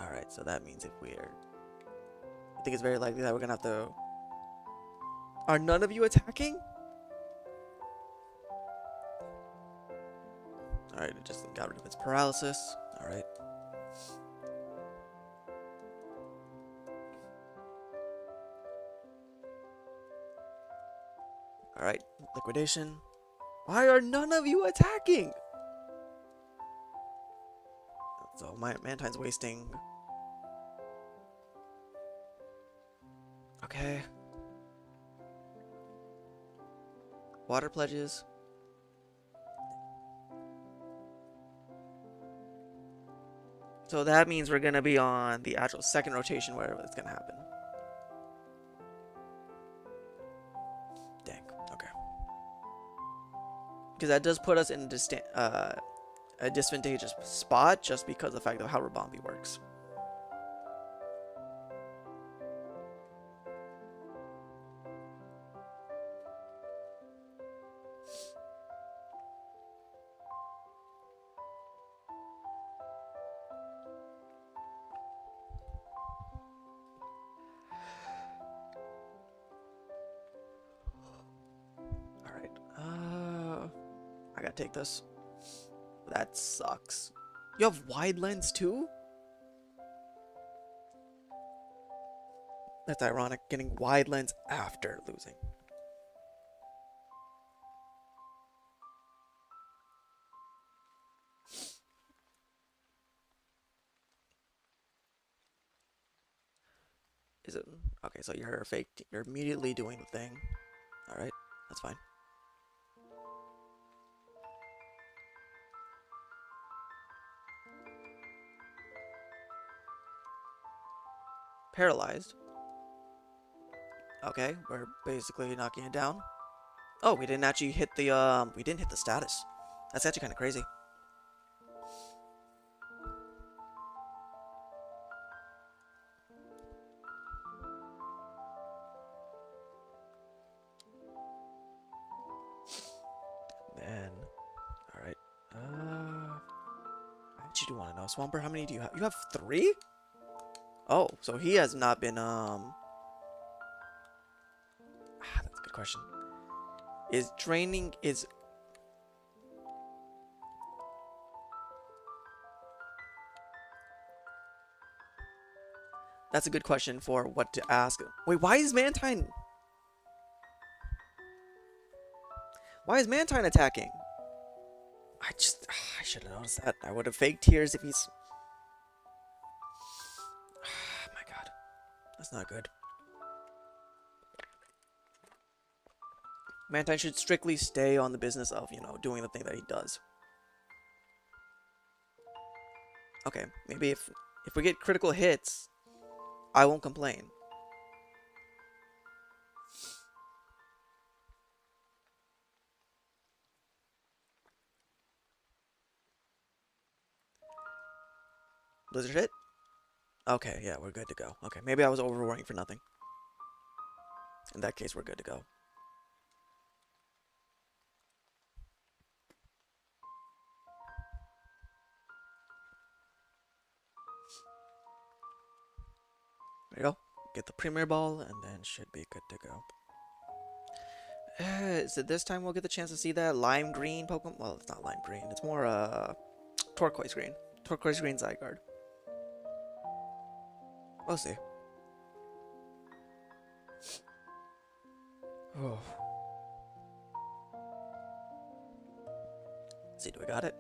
Alright, so that means if we're... I think it's very likely that we're gonna have to... Are none of you attacking? Alright, it just got rid of its paralysis. Alright. Alright, liquidation. Why are none of you attacking? So my Mantine's wasting. Okay. Water pledges. So that means we're gonna be on the actual second rotation where it's gonna happen. Dang. Okay. Because that does put us in a disadvantageous spot just because of the fact of how Rabombi works. Alright, I gotta take this. That sucks. You have wide lens too? That's ironic, getting wide lens after losing. Is it okay? So you're fake. You're immediately doing the thing. All right, that's fine. Paralyzed. Okay, we're basically knocking it down. Oh, we didn't actually hit the we didn't hit the status. That's actually kind of crazy. Then, all right. I actually do want to know, Swampert, how many do you have? You have 3? Oh, so he has not been that's a good question. Is draining is... That's a good question for what to ask. Wait, why is Mantine... Why is Mantine attacking? I should have noticed that. I would have faked tears if he's... Oh my god. That's not good. Mantine should strictly stay on the business of, you know, doing the thing that he does. Okay, maybe if we get critical hits, I won't complain. Blizzard hit? Okay, yeah, we're good to go. Okay, maybe I was overworrying for nothing. In that case, we're good to go. There you go. Get the Premier Ball, and then should be good to go. Is it this time we'll get the chance to see that lime green Pokemon? Well, it's not lime green. It's more, turquoise green. Turquoise green Zygarde. We'll see. Oh. Let's see, do we got it?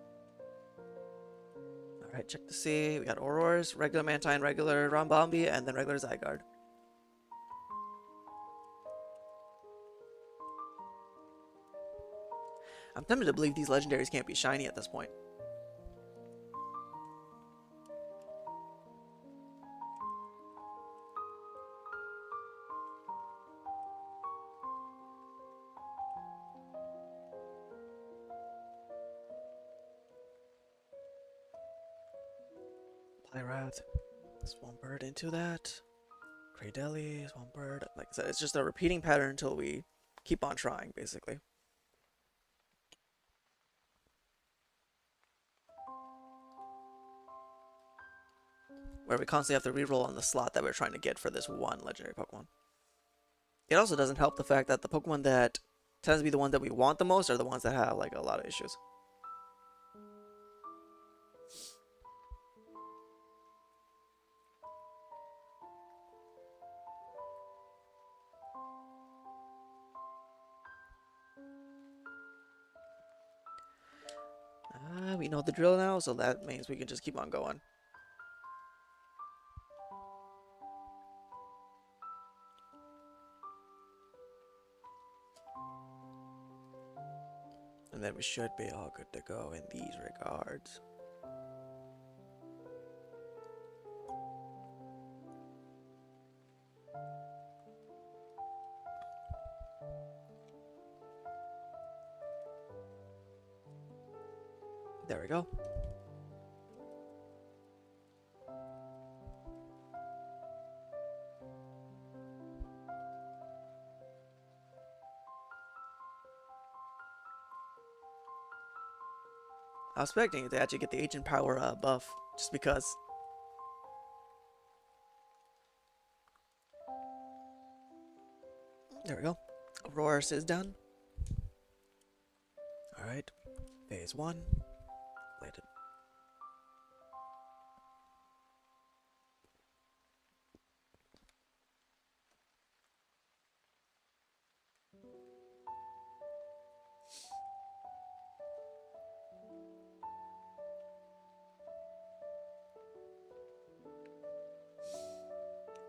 Alright, check to see. We got Aurors, regular Mantine, regular Rambombi, and then regular Zygarde. I'm tempted to believe these legendaries can't be shiny at this point. Pyrath, Swampert into that. Cradeli, Swampert. Like I said, it's just a repeating pattern until we keep on trying, basically. Where we constantly have to reroll on the slot that we're trying to get for this one legendary Pokemon. It also doesn't help the fact that the Pokemon that tends to be the one that we want the most are the ones that have like a lot of issues. We know the drill now, so that means we can just keep on going. And then we should be all good to go in these regards. There we go. I was expecting to actually get the Agent Power buff, just because. There we go. Aurorus is done. Alright. Phase 1. Completed.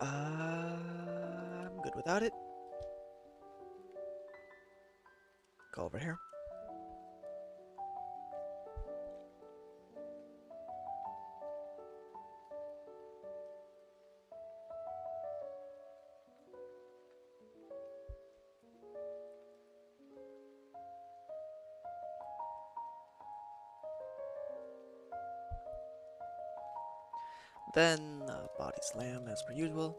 I'm good without it. Go over here. Then body slam as per usual.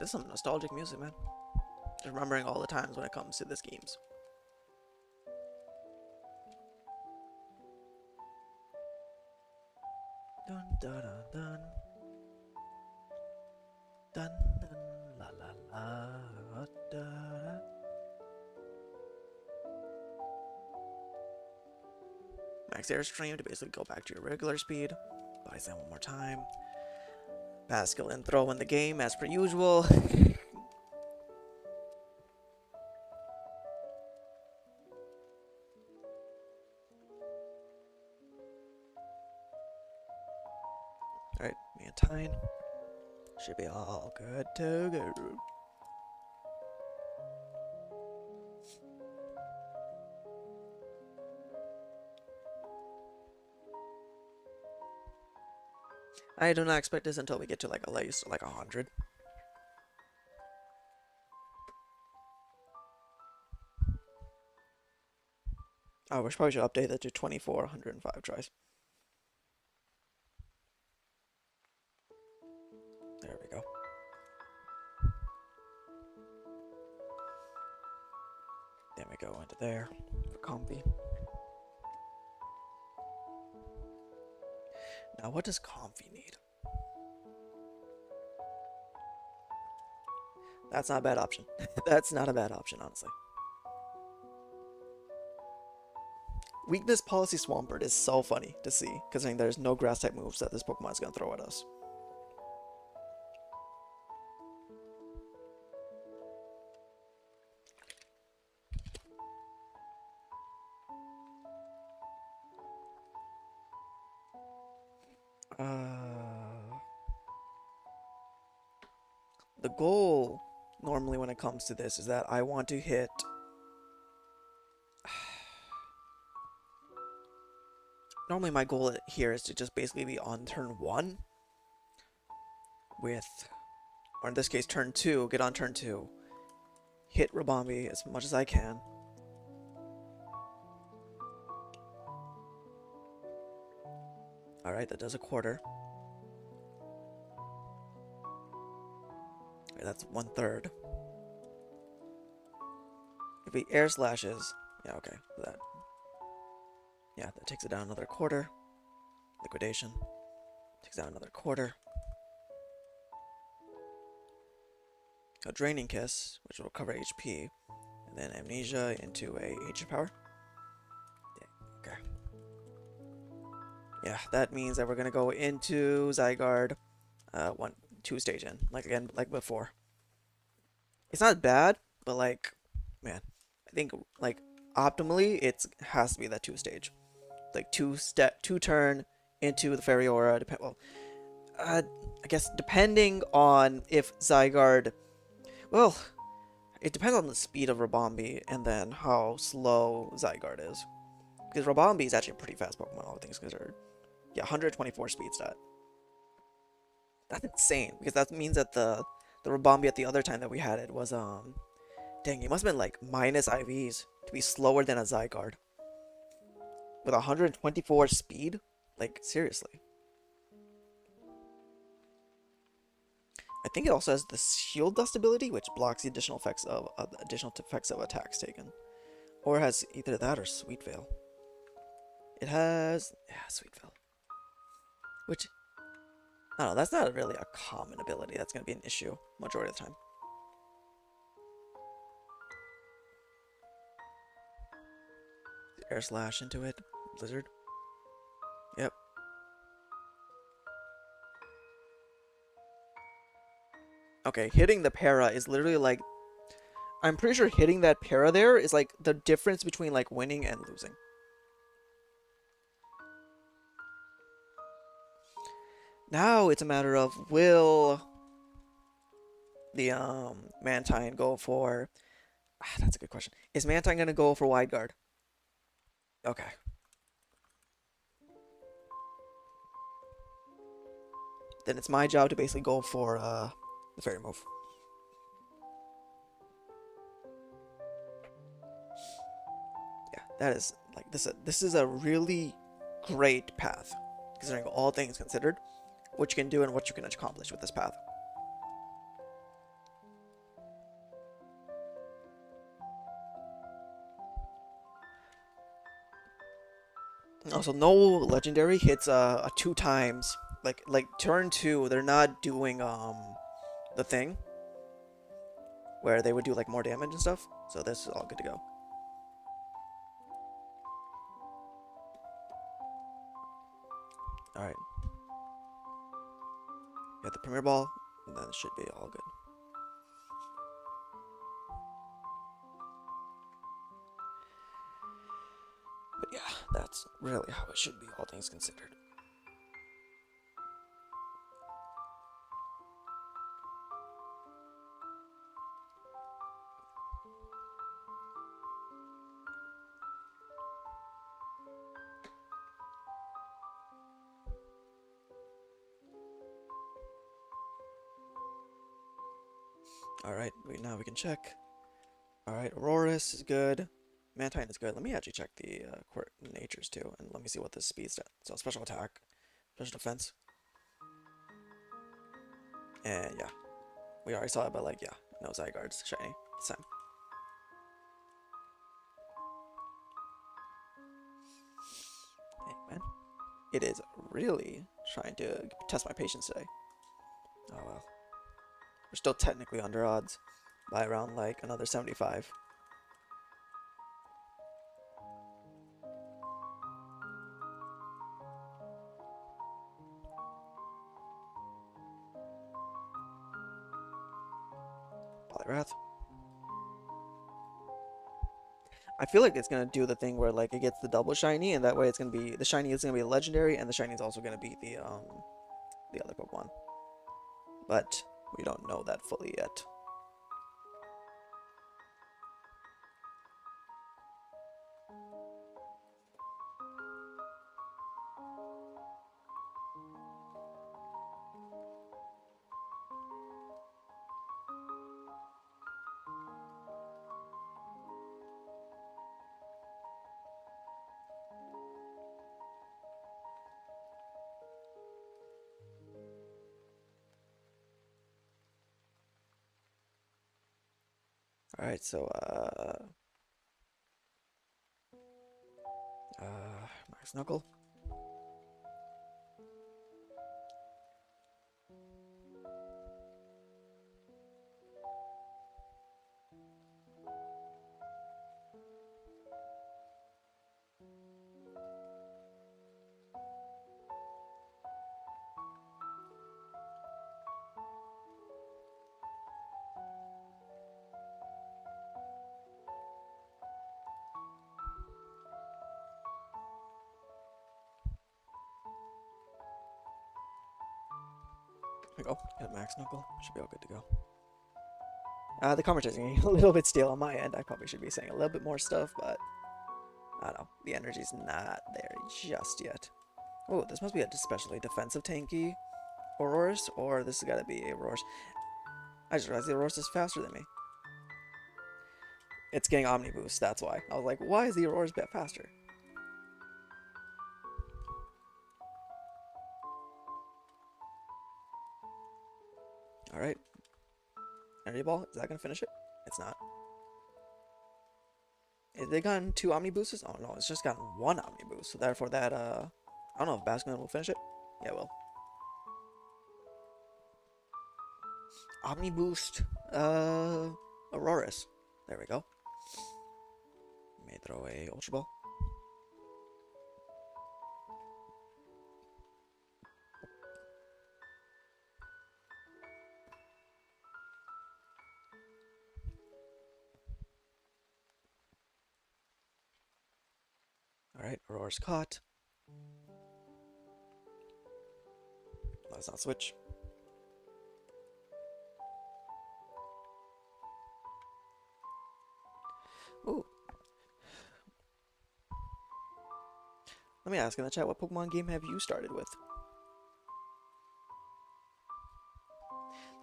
This is some nostalgic music, man. Just remembering all the times when it comes to this games. Dun dun dun dun. Dun dun la la la da. Max Airstream to basically go back to your regular speed. Body slam one more time. Pascal and throw in the game as per usual. Alright, Mantine. Should be all good to go. I do not expect this until we get to like at least like 100. Oh, we probably should update that to 24, 105 tries. There we go. Then we go into there for Comfy. Now, what does Comfy need? That's not a bad option. That's not a bad option, honestly. Weakness Policy Swampert is so funny to see, considering there's no grass type moves that this Pokemon is going to throw at us. The goal normally when it comes to this is that I want to hit normally my goal here is to just basically be on turn 1 with, or in this case turn 2, get on turn 2, hit Rabombi as much as I can. Alright, that does a quarter. Right, that's 1/3. If he air slashes, yeah, okay, that. Yeah, that takes it down another quarter. Liquidation. Takes down another quarter. A Draining Kiss, which will recover HP. And then Amnesia into a H power. Okay. Yeah, that means that we're gonna go into Zygarde 2 stage in. Like before. It's not bad, but like, man, I think like optimally it has to be that 2 stage. Like 2 turn into the Fairy Aura. I guess depending on if Zygarde, well, it depends on the speed of Rabombi and then how slow Zygarde is. Because Rabombi is actually a pretty fast Pokemon, all things considered. Yeah, 124 speed stat. That's insane, because that means that the Rabombi at the other time that we had it was, dang, it must have been like minus IVs to be slower than a Zygarde. With 124 speed? Like, seriously. I think it also has the Shield Dust ability, which blocks the additional effects of attacks taken. Or it has either that or Sweet Veil. It has, yeah, Sweet Veil. Which, I don't know, that's not really a common ability. That's going to be an issue majority of the time. Air Slash into it. Blizzard. Yep. Okay, hitting the para is literally like, I'm pretty sure hitting that para there is like the difference between like winning and losing. Now it's a matter of, will the Mantine go for, that's a good question. Is Mantine gonna go for Wide Guard? Okay. Then it's my job to basically go for the fairy move. Yeah, that is like this is a really great path, considering all things considered, what you can do and what you can accomplish with this path. Also, no legendary hits a 2 times. Like turn 2, they're not doing the thing where they would do like more damage and stuff. So this is all good to go. All right. Get the Premier Ball, and then it should be all good. But yeah, that's really how it should be, all things considered. Alright, now we can check. Alright, Aurorus is good. Mantine is good. Let me actually check the natures too, and let me see what the speed stat. So special attack, special defense. And yeah, we already saw it, but like, yeah, no Zygarde's shiny this time. Hey, man. It is really trying to test my patience today. Oh well. We're still technically under odds by around like another 75. Wrath. I feel like it's gonna do the thing where like it gets the double shiny, and that way it's gonna be the shiny is gonna be legendary, and the shiny is also gonna be the other Pokemon. But we don't know that fully yet. All right, so Max Knuckle. There we go. Got Max Knuckle. Should be all good to go. The conversation is a little bit stale on my end. I probably should be saying a little bit more stuff, but I don't know. The energy's not there just yet. Oh, this must be a especially defensive tanky Aurorus, or this has got to be a Aurorus. I just realized the Aurorus is faster than me. It's getting Omni Boost, that's why. I was like, why is the Aurorus bit faster? Alright. Energy Ball, is that going to finish it? It's not. Have they gotten 2 Omni Boosts? Oh no, it's just gotten 1 Omni Boost. So therefore that, I don't know if Basculin will finish it. Yeah, it will. Omni Boost, Aurorus. There we go. May throw a Ultra Ball. Alright, Aurora's caught. Let's not switch. Ooh. Let me ask in the chat, what Pokemon game have you started with?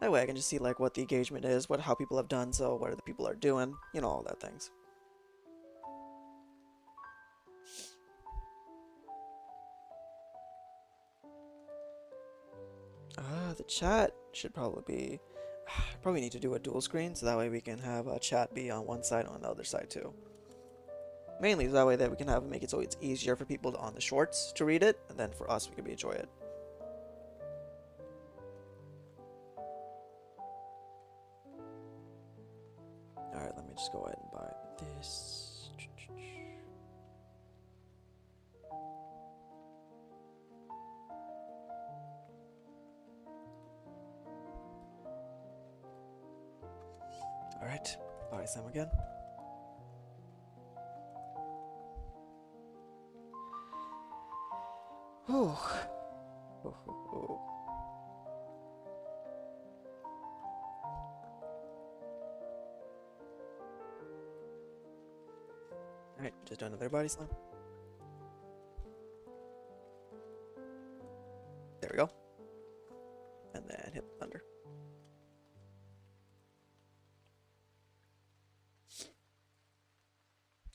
That way I can just see like what the engagement is, how people have done so, what other people are doing, you know, all that things. The chat should probably be... probably need to do a dual screen, so that way we can have a chat be on one side and on the other side too. Mainly that way that we can make it so it's easier for people on the shorts to read it, and then for us we can enjoy it. Alright, let me just go ahead and buy this. Alright, buy some again. Whew. Alright, just do another body slam. There we go. And then hit thunder.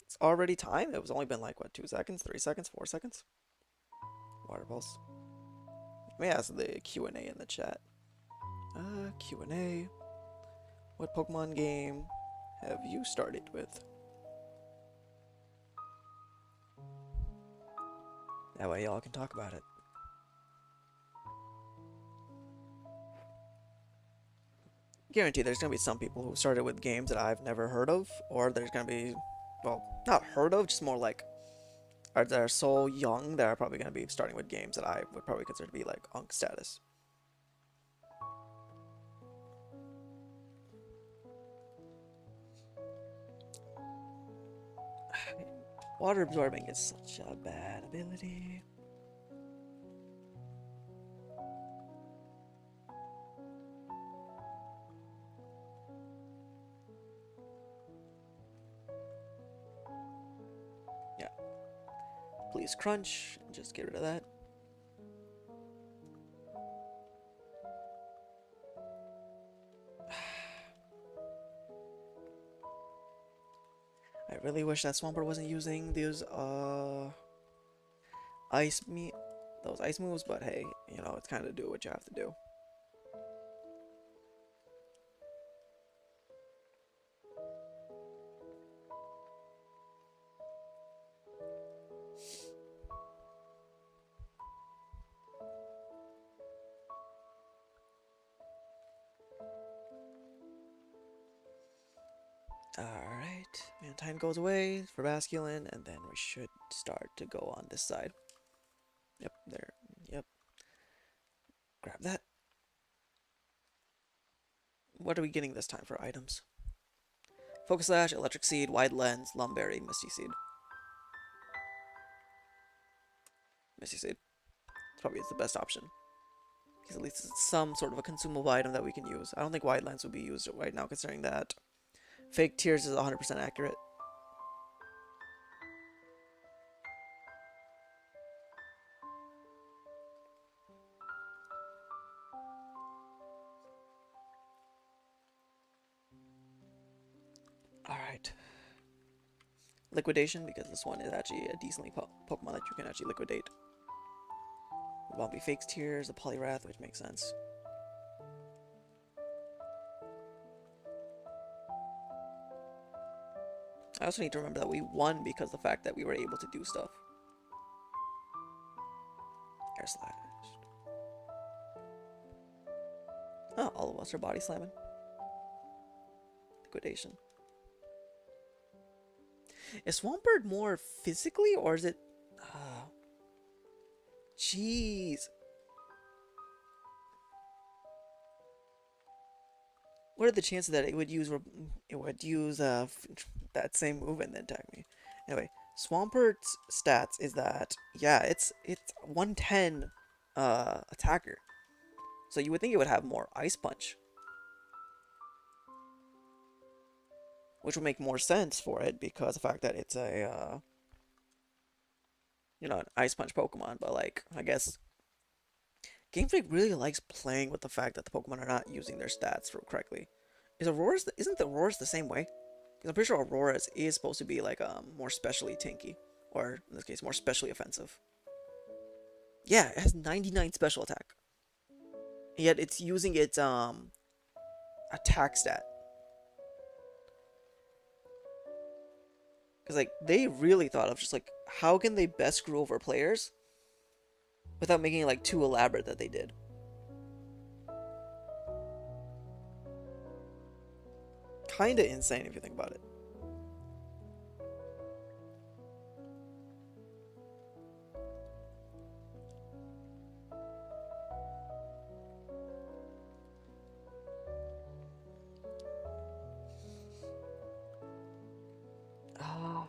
It's already time? It was only been like, what, 2 seconds, 3 seconds, 4 seconds? Water Pulse. Let me ask the Q&A in the chat. Q&A. What Pokemon game have you started with? That way y'all can talk about it. Guarantee there's gonna be some people who started with games that I've never heard of, or there's gonna be, well, not heard of, just more like, that are so young that are probably gonna be starting with games that I would probably consider to be like Unk status. Water absorbing is such a bad ability. Yeah. Please crunch. Just get rid of that. I really wish that Swampert wasn't using those ice moves, but hey, you know, it's kind of do what you have to do. Alright, Mantine goes away for Basculin, and then we should start to go on this side. Yep, there. Yep. Grab that. What are we getting this time for items? Focus Slash, Electric Seed, Wide Lens, Lumberry, Misty Seed. Misty Seed. Probably is the best option. Because at least it's some sort of a consumable item that we can use. I don't think Wide Lens would be used right now, considering that Fake Tears is 100% accurate. Alright. Liquidation, because this one is actually a decently Pokemon that you can actually liquidate. Bumpy Fake Tears, a Poliwrath, which makes sense. I also need to remember that we won because of the fact that we were able to do stuff. Air Slash. Oh, all of us are body slamming. Liquidation. Is Swampert more physically, or is it... Jeez. What are the chances that it would use that same move and then attack me? Anyway, Swampert's stats is that, yeah, it's 110 attacker. So you would think it would have more Ice Punch, which would make more sense for it because of the fact that it's a you know, an Ice Punch Pokemon. But like, I guess Game Freak really likes playing with the fact that the Pokemon are not using their stats correctly. Isn't the Aurora's the same way? Because I'm pretty sure Aurora's is supposed to be like more specially tanky, or in this case more specially offensive. Yeah, it has 99 special attack. Yet it's using its attack stat. Because like they really thought of just like how can they best screw over players without making it like too elaborate that they did. Kinda insane if you think about it. Ah,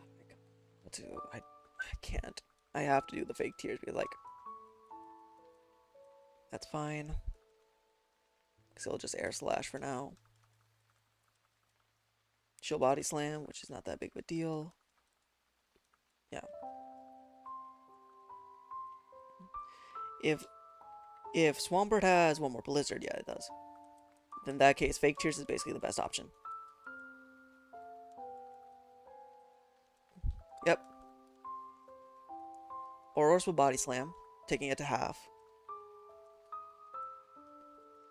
I can't. I have to do the Fake Tears because like that's fine. Because it'll just Air Slash for now. She'll Body Slam, which is not that big of a deal. Yeah. If Swampert has one more Blizzard, yeah, it does. Then in that case, Fake Tears is basically the best option. Yep. Aurora's will Body Slam, taking it to half.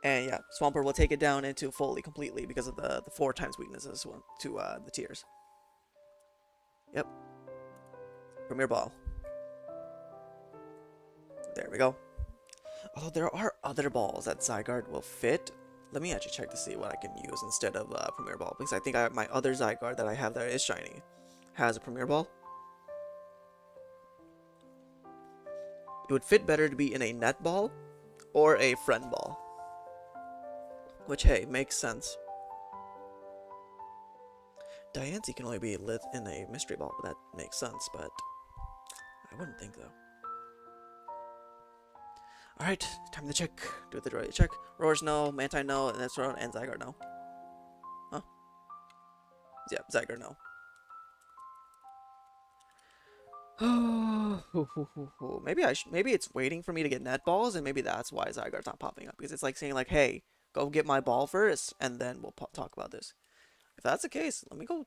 And yeah, Swampert will take it down into fully, completely, because of the 4 times weaknesses to the Tears. Yep. Premier Ball. There we go. Although there are other balls that Zygarde will fit. Let me actually check to see what I can use instead of Premier Ball. Because I think my other Zygarde that I have that is shiny has a Premier Ball. It would fit better to be in a Net Ball or a Friend Ball. Which, hey, makes sense. Diancie can only be lit in a mystery ball, but that makes sense, but I wouldn't think though. Alright, time to check. Do the droid check. Roars no, Mantine no, and that's and Zygarde no. Huh? Yeah, Zygarde no. Maybe it's waiting for me to get net balls, and maybe that's why Zygarde's not popping up, because it's like saying like, hey, go get my ball first, and then we'll talk about this. If that's the case, let me go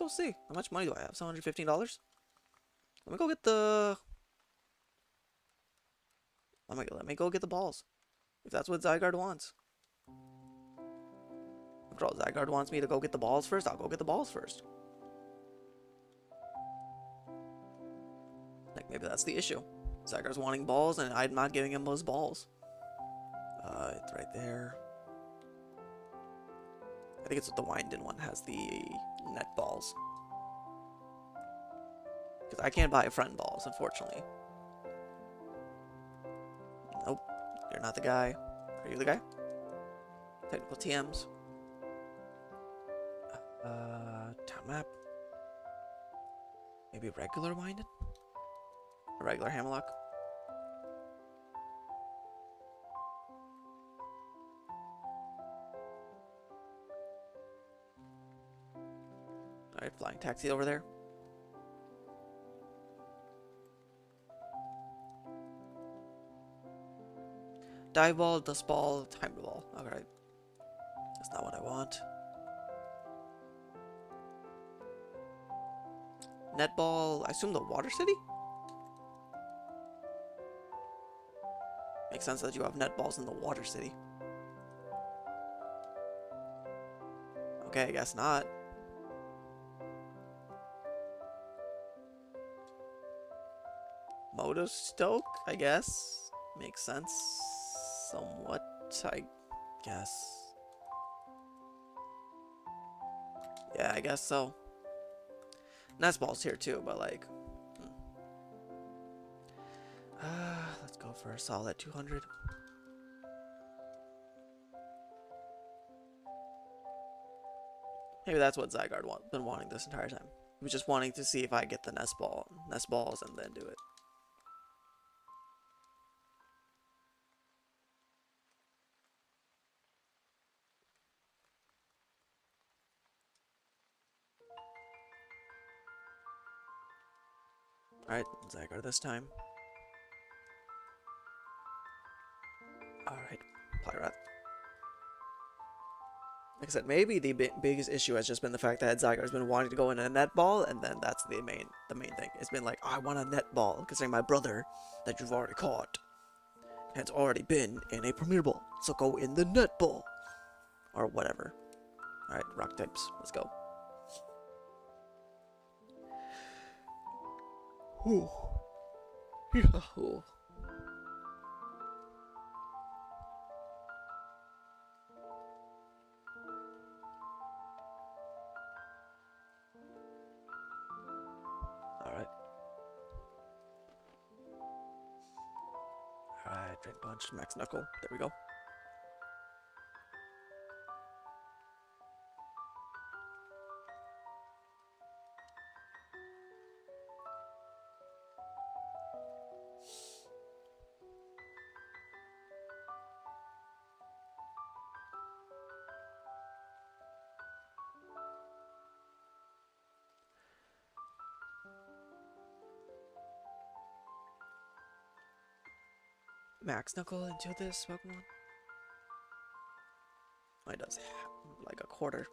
see. How much money do I have? $715? Let me go get the let me go get the balls. If that's what Zygarde wants. After all, Zygarde wants me to go get the balls first, I'll go get the balls first. Like, maybe that's the issue. Zygarde's wanting balls, and I'm not giving him those balls. It's right there. I think it's the Winden one has the net balls. Because I can't buy friend balls, unfortunately. Nope. You're not the guy. Are you the guy? Technical TMs. Town map. Maybe regular Winden? A regular Hammerlock? Alright, flying taxi over there. Dive ball, dust ball, timer ball. Alright. That's not what I want. Netball, I assume the Water City? Makes sense that you have netballs in the Water City. Okay, I guess not. Motostoke, I guess. Makes sense. Somewhat, I guess. Yeah, I guess so. Nestball's here too, but like... let's go for a solid 200. Maybe that's what Zygarde been wanting this entire time. He was just wanting to see if I get the nest balls and then do it. Alright, Zygarde this time. Alright, Pyrat. Like I said, maybe the biggest issue has just been the fact that Zygarde's been wanting to go in a net ball, and then that's the main thing. It's been like, oh, I want a net ball, considering my brother that you've already caught has already been in a Premier Ball, so go in the net ball. Or whatever. Alright, rock types, let's go. Ooh. Ooh. Alright. Alright, Drain Punch, Max Knuckle. There we go. Max Knuckle into this Pokemon? Oh, it does like a quarter.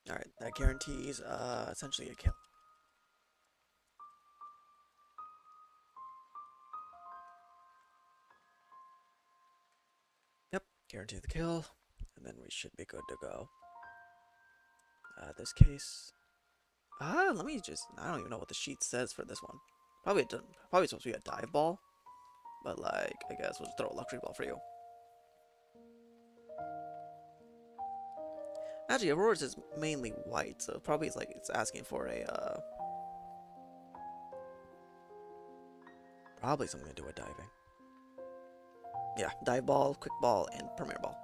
Alright, that guarantees essentially a kill. Yep, guarantee the kill, and then we should be good to go. This case. Let me just. I don't even know what the sheet says for this one. Probably supposed to be a dive ball, but like I guess we'll just throw a luxury ball for you. Actually, Aurora's is mainly white, so probably it's like it's asking for a Probably something to do with diving. Yeah, dive ball, quick ball, and premier ball.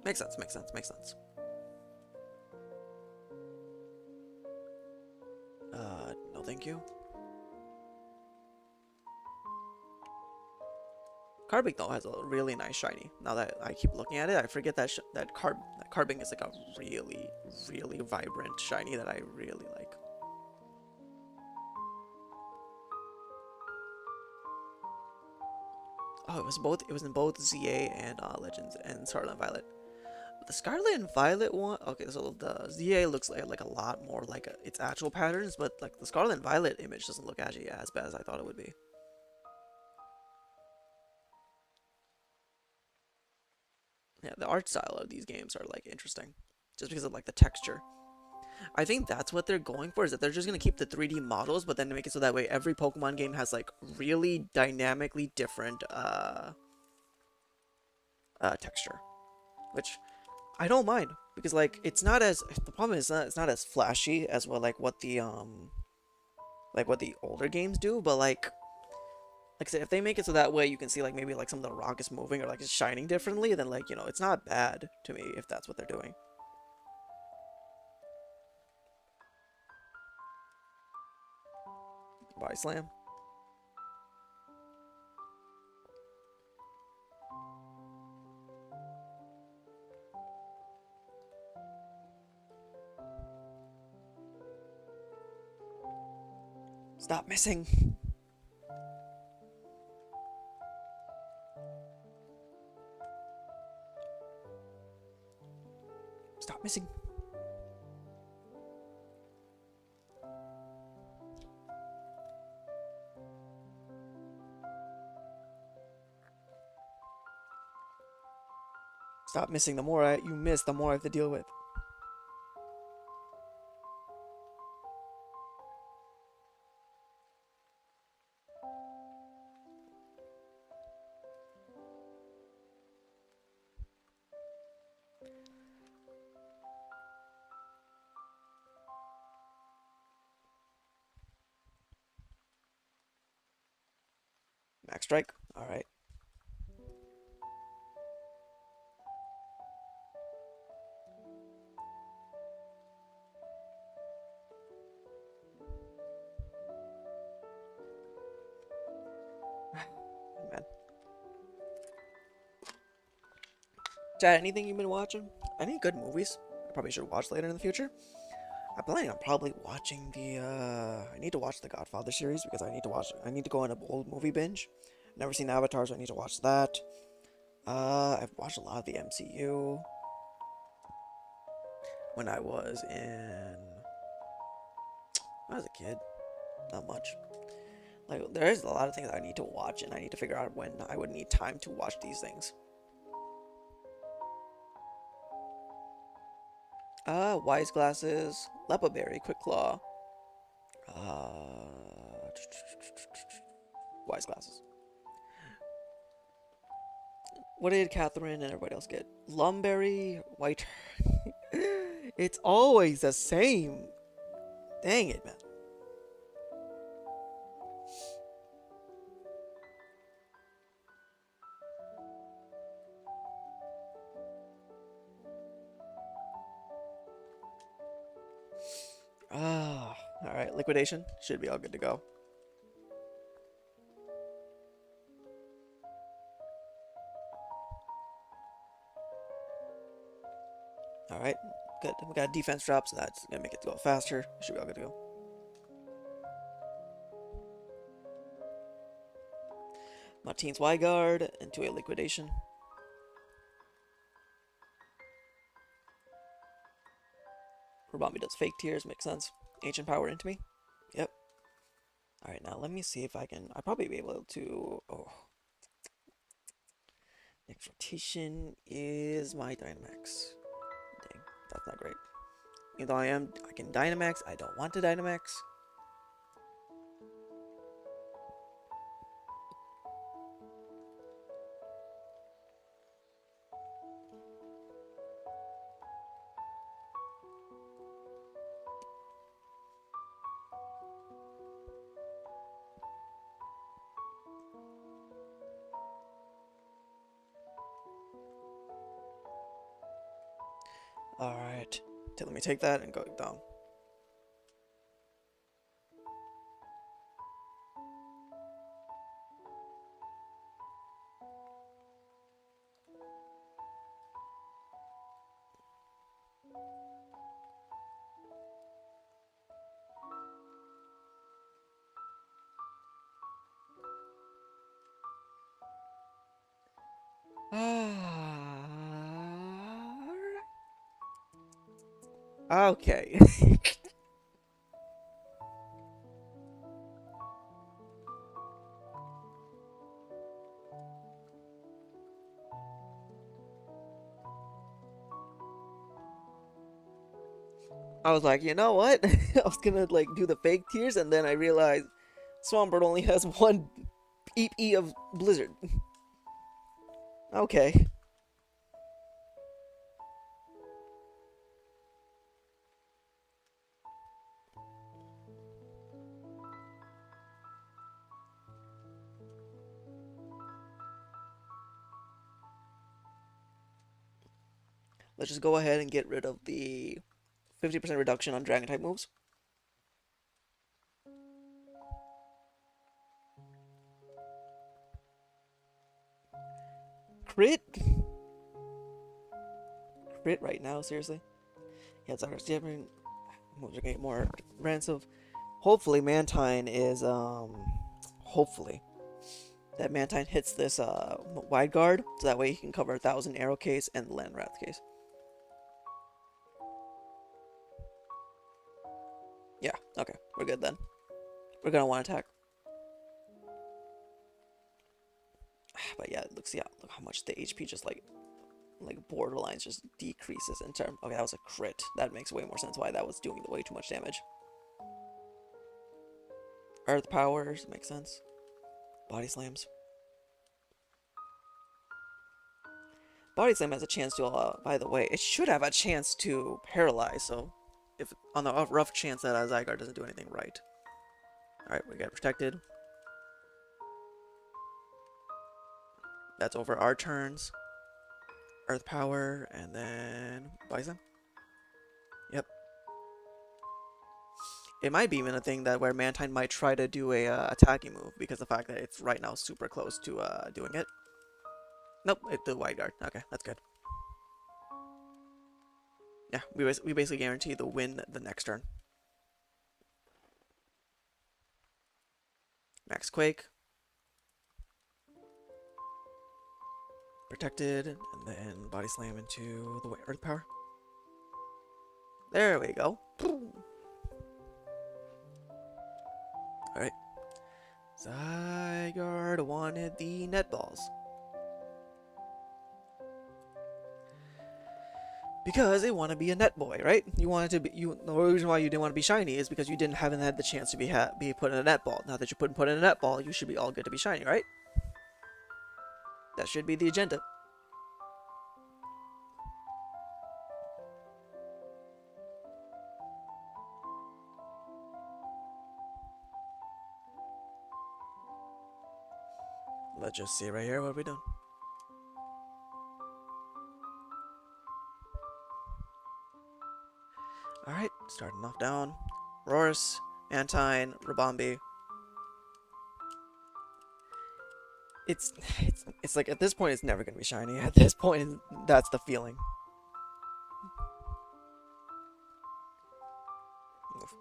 Makes sense, makes sense, makes sense. No thank you. Carbink though has a really nice shiny. Now that I keep looking at it, I forget that that Carbink is like a really, really vibrant shiny that I really like. Oh, it was both. It was in both ZA and Legends and Scarlet and Violet. The Scarlet and Violet one, okay, so the ZA looks like a lot more like its actual patterns, but like the Scarlet and Violet image doesn't look actually as bad as I thought it would be. Yeah, the art style of these games are like interesting, just because of like the texture. I think that's what they're going for, is that they're just gonna keep the 3D models, but then make it so that way every Pokemon game has like really dynamically different texture, which I don't mind, because like it's not as, the problem is it's not as flashy as what the older games do, but like I said, if they make it so that way you can see like maybe like some of the rock is moving or like it's shining differently, then like, you know, it's not bad to me if that's what they're doing. Body slam. Stop missing. Stop missing. Stop missing. The more you miss, the more I have to deal with. Max strike. All right. Man. Chad, anything you've been watching? Any good movies I probably should watch later in the future? I'm planning on probably watching the I need to watch the Godfather series, because I need to go on a old movie binge. Never seen Avatar, so I need to watch that. I've watched a lot of the MCU when I was a kid. Not much. Like, there is a lot of things I need to watch, and I need to figure out when I would need time to watch these things. Wise Glasses, Lepa Berry, Quick Claw. Uh, Wise Glasses. What did Catherine and everybody else get? Lumberry, White. It's always the same. Dang it, man. Ah, all right. Liquidation should be all good to go. All right, good. We got a defense drop, so that's gonna make it go faster. Should be all good to go. Martine's Zygarde into a liquidation. Rabami does fake tears, makes sense. Ancient power into me. Yep. All right, now let me see if I can. I'll probably be able to. Oh, next rotation is my Dynamax. Dang, that's not great. Even though I can Dynamax. I don't want to Dynamax. Alright. Let me take that and go down. Okay. I was like, you know what? I was gonna like do the fake tears, and then I realized Swampert only has one EP of Blizzard. Okay. Let's just go ahead and get rid of the 50% reduction on Dragon type moves. Crit? Crit right now, seriously? Yeah, it's our different moves are getting more ransom. Hopefully Mantine is hopefully that Mantine hits this wide guard, so that way he can cover 1,000 arrow case and land wrath case. Yeah, okay, we're good then. We're gonna want to attack. But yeah, look how much the HP just like borderlines just decreases in term. Okay, that was a crit. That makes way more sense why that was doing way too much damage. Earth powers makes sense. Body slams. Body slam has a chance to. By the way, it should have a chance to paralyze. So, if on the rough chance that Zygarde doesn't do anything right. All right, we get protected. That's over our turns. Earth power and then body slam. Yep. It might be even a thing that where Mantine might try to do a attacking move because the fact that it's right now super close to doing it. Nope, it did wide guard. Okay, that's good. Yeah, we basically guarantee the win the next turn. Max Quake. Protected, and then body slam into the Earth Power. There we go. Alright. Zygarde wanted the net balls. Because they want to be a net boy, right? You wanted to be. The reason why you didn't want to be shiny is because you haven't had the chance to be put in a net ball. Now that you're put in a net ball, you should be all good to be shiny, right? That should be the agenda. Let's just see right here what we're doing. Alright, starting off down. Roris, Mantine, Rabombi. It's like at this point it's never gonna be shiny. At this point, that's the feeling. Oof.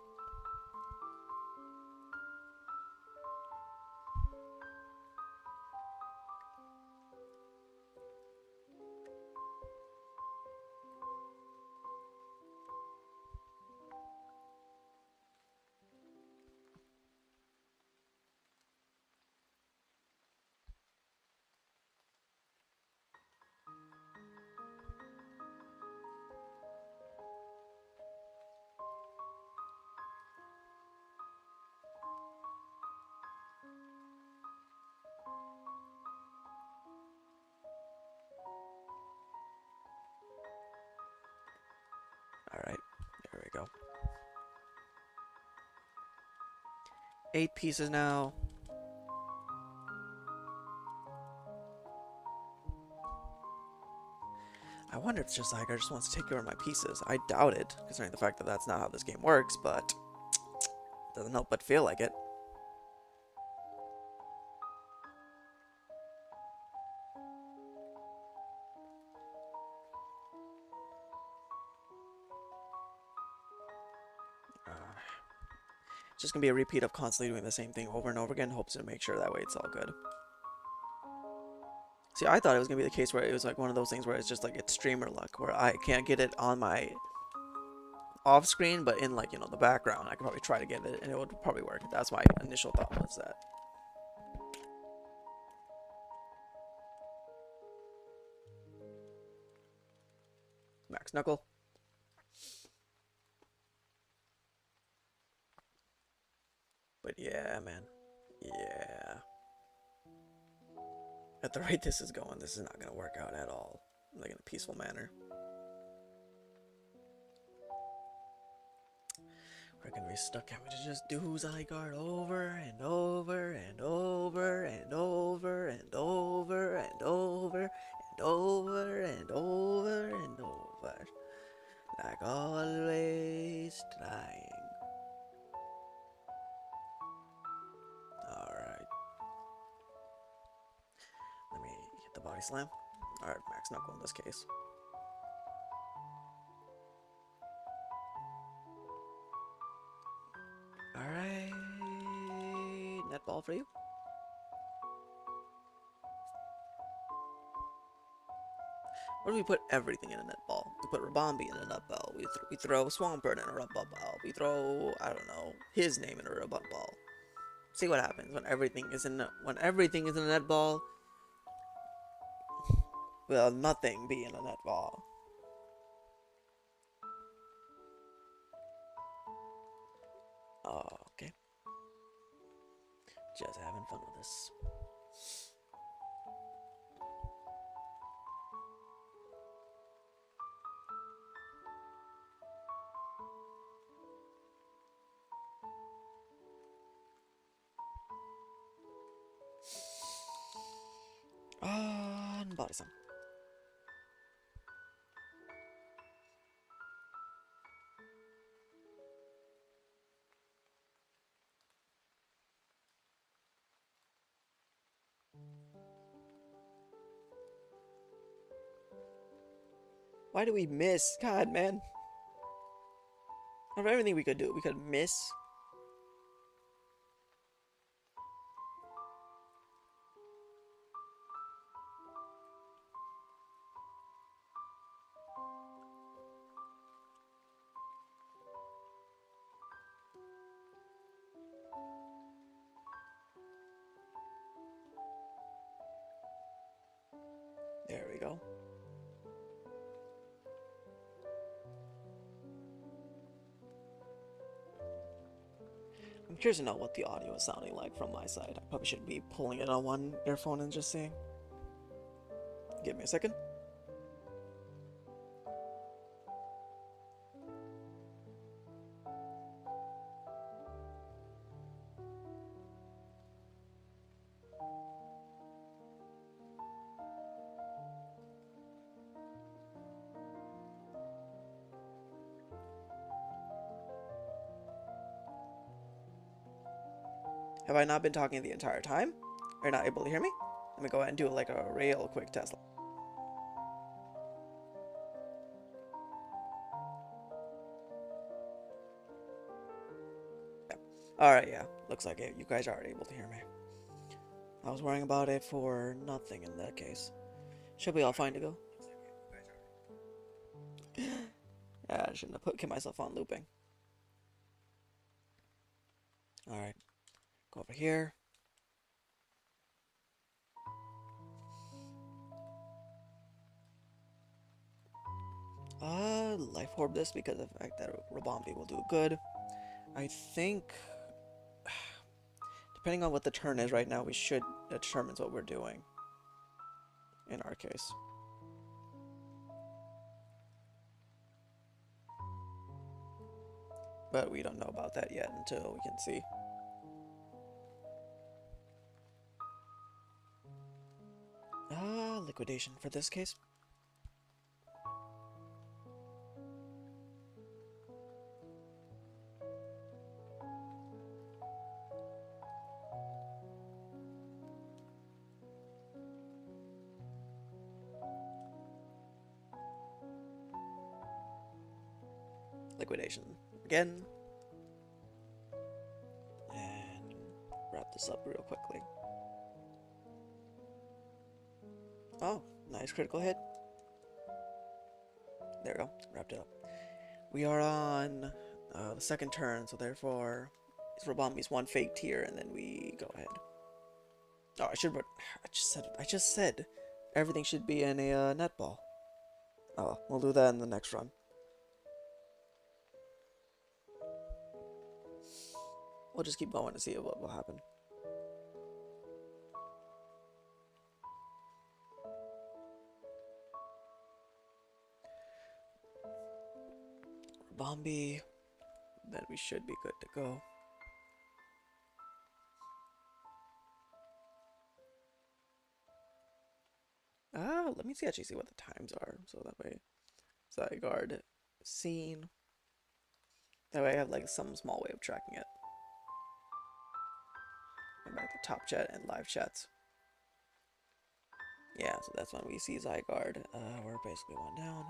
Alright, there we go. 8 pieces now. I wonder if it's just like I just wants to take over my pieces. I doubt it, considering the fact that that's not how this game works, but it doesn't help but feel like it. It's just gonna be a repeat of constantly doing the same thing over and over again, hopes to make sure that way it's all good. See, I thought it was gonna be the case where it was like one of those things where it's just like it's streamer luck, where I can't get it on my off screen, but in like, you know, the background, I could probably try to get it and it would probably work. That's my initial thought was that. Max Knuckle. But yeah, man. Yeah. At the rate this is going, this is not going to work out at all. Like in a peaceful manner. We're going to be stuck having to just do Zygarde over and over and over and over and over and over and over and over and over. Like always trying. Alright. Let me hit the body slam. Alright, Max Knuckle in this case. Alright. Netball for you. What if we put everything in a netball? We put Rabombi in a netball. We throw Swampert in a netball. We throw, I don't know, his name in a netball. See what happens when everything is in a netball. Will nothing be in a netball? Oh, okay. Just having fun with this. Body slam. Why do we miss? God, man. Of everything we could do, we could miss. There we go. I'm curious to know what the audio is sounding like from my side. I probably should be pulling it on one earphone and just seeing. Give me a second. Have I not been talking the entire time? Are you not able to hear me? Let me go ahead and do like a real quick test. Yeah. Alright, yeah. Looks like it. You guys are able to hear me. I was worrying about it for nothing in that case. Should be all fine to go. Yeah, I shouldn't have kept myself on looping. Alright. Go over here. Life Orb this because of the fact that Rabombi will do good. I think, depending on what the turn is right now, we should determine what we're doing. In our case. But we don't know about that yet until we can see. Liquidation for this case. liquidation again. And wrap this up real quickly. Oh, nice critical hit. There we go, wrapped it up. We are on the second turn, so therefore, it's Rabambi's one fake tier, and then we go ahead. Oh, I just said everything should be in a netball. Oh, we'll do that in the next run. We'll just keep going to see what will happen. Bombi, then we should be good to go. Let me actually see what the times are, so that way Zygarde seen. That way I have like some small way of tracking it. Go back to top chat and live chats. Yeah, so that's when we see Zygarde. We're basically one down.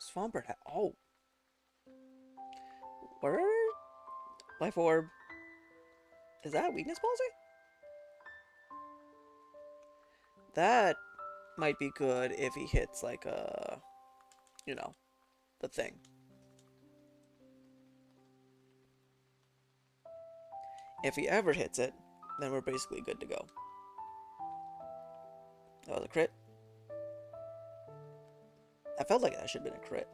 Swampert. Oh, where? Life Orb. Is that weakness palsy? That might be good if he hits like you know, the thing. If he ever hits it, then we're basically good to go. That was a crit. I felt like that should have been a crit.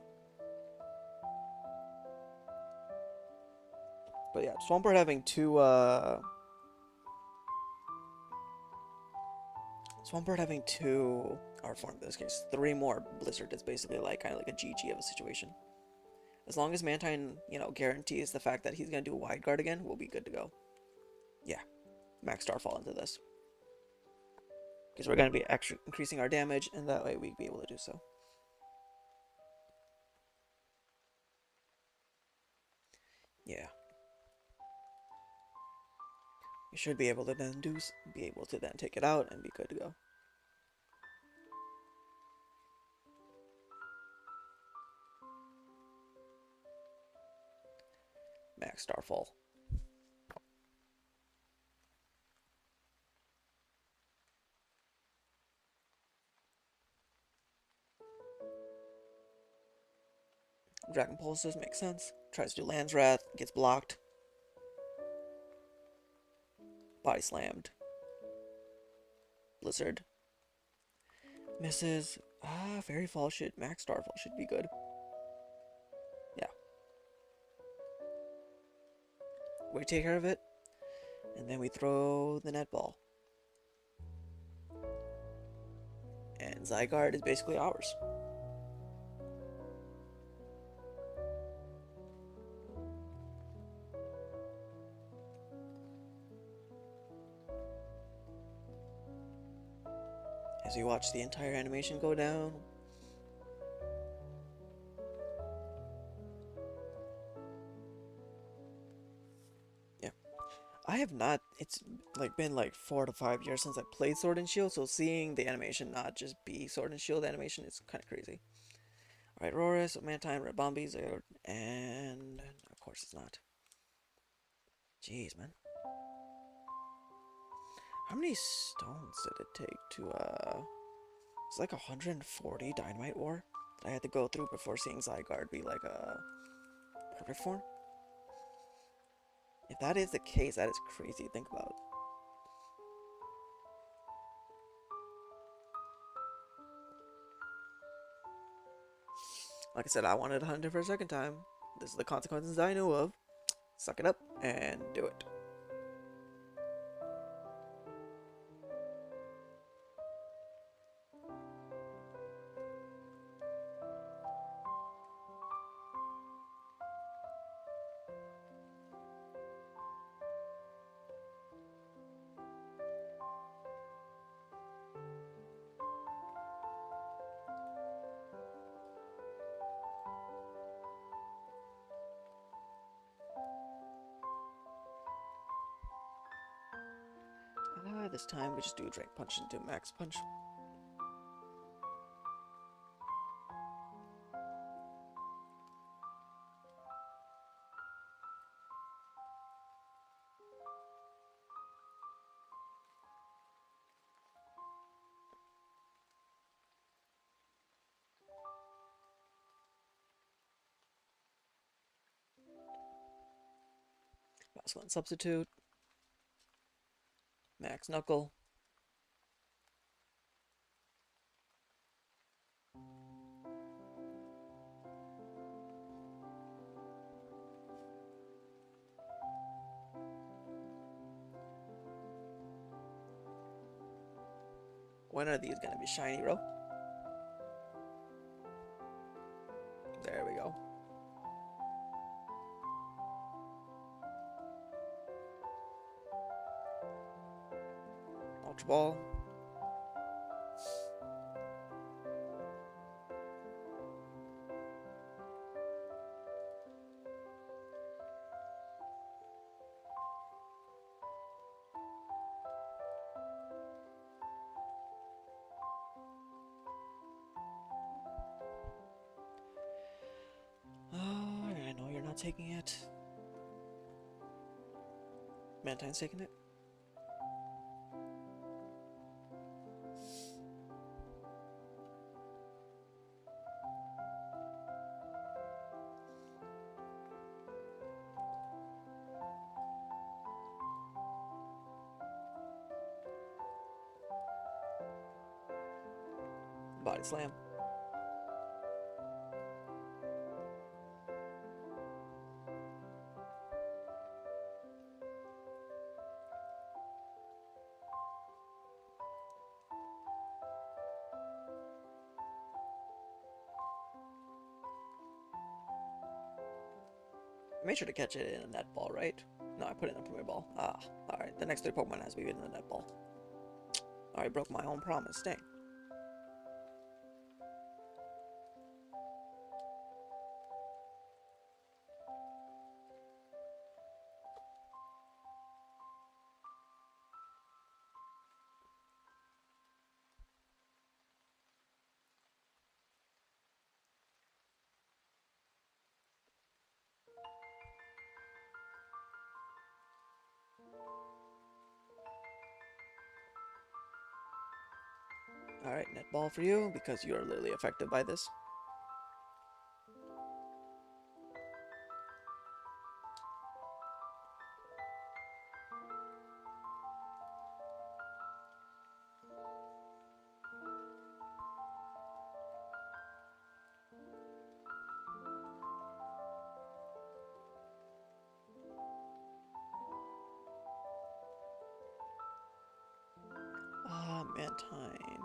But yeah, Swampert having two art form in this case, 3 more Blizzard is basically like kind of like a GG of a situation. As long as Mantine, you know, guarantees the fact that he's gonna do a wide guard again, we'll be good to go. Yeah, max Starfall into this. Because we're gonna be extra increasing our damage, and that way we'd be able to do so. Yeah. We should be able to then take it out and be good to go. Max Starfall. Dragon Pulses makes sense. Tries to do Land's Wrath, gets blocked. Body slammed. Blizzard. Misses. Fairy Fall should, Max Starfall should be good. Yeah. We take care of it, and then we throw the netball. And Zygarde is basically ours. As you watch the entire animation go down. Yeah. I have not, it's like been like 4 to 5 years since I played Sword and Shield, so seeing the animation not just be Sword and Shield animation is kind of crazy. Alright, Roris, Mantine, Rabambi, Zygarde, and of course it's not. Jeez, man. How many stones did it take to, it's like 140 Dynamite Ore that I had to go through before seeing Zygarde be like a perfect form? If that is the case, that is crazy to think about. Like I said, I wanted to hunt it for a second time. This is the consequences I knew of. Suck it up and do it. This time we just do a Drain Punch into Max Punch. Excellent substitute. Max Knuckle. When are these gonna be shiny, bro? There we go. Ultra Ball. Oh, I know you're not taking it. Mantine's taking it. Body Slam. I made sure to catch it in a net ball, right? No, I put it in a premier ball. Ah, alright. The next 3 Pokemon has to be in the net ball. I broke my own promise. Dang. Alright, net ball for you because you're literally affected by this. Ah, Mantine.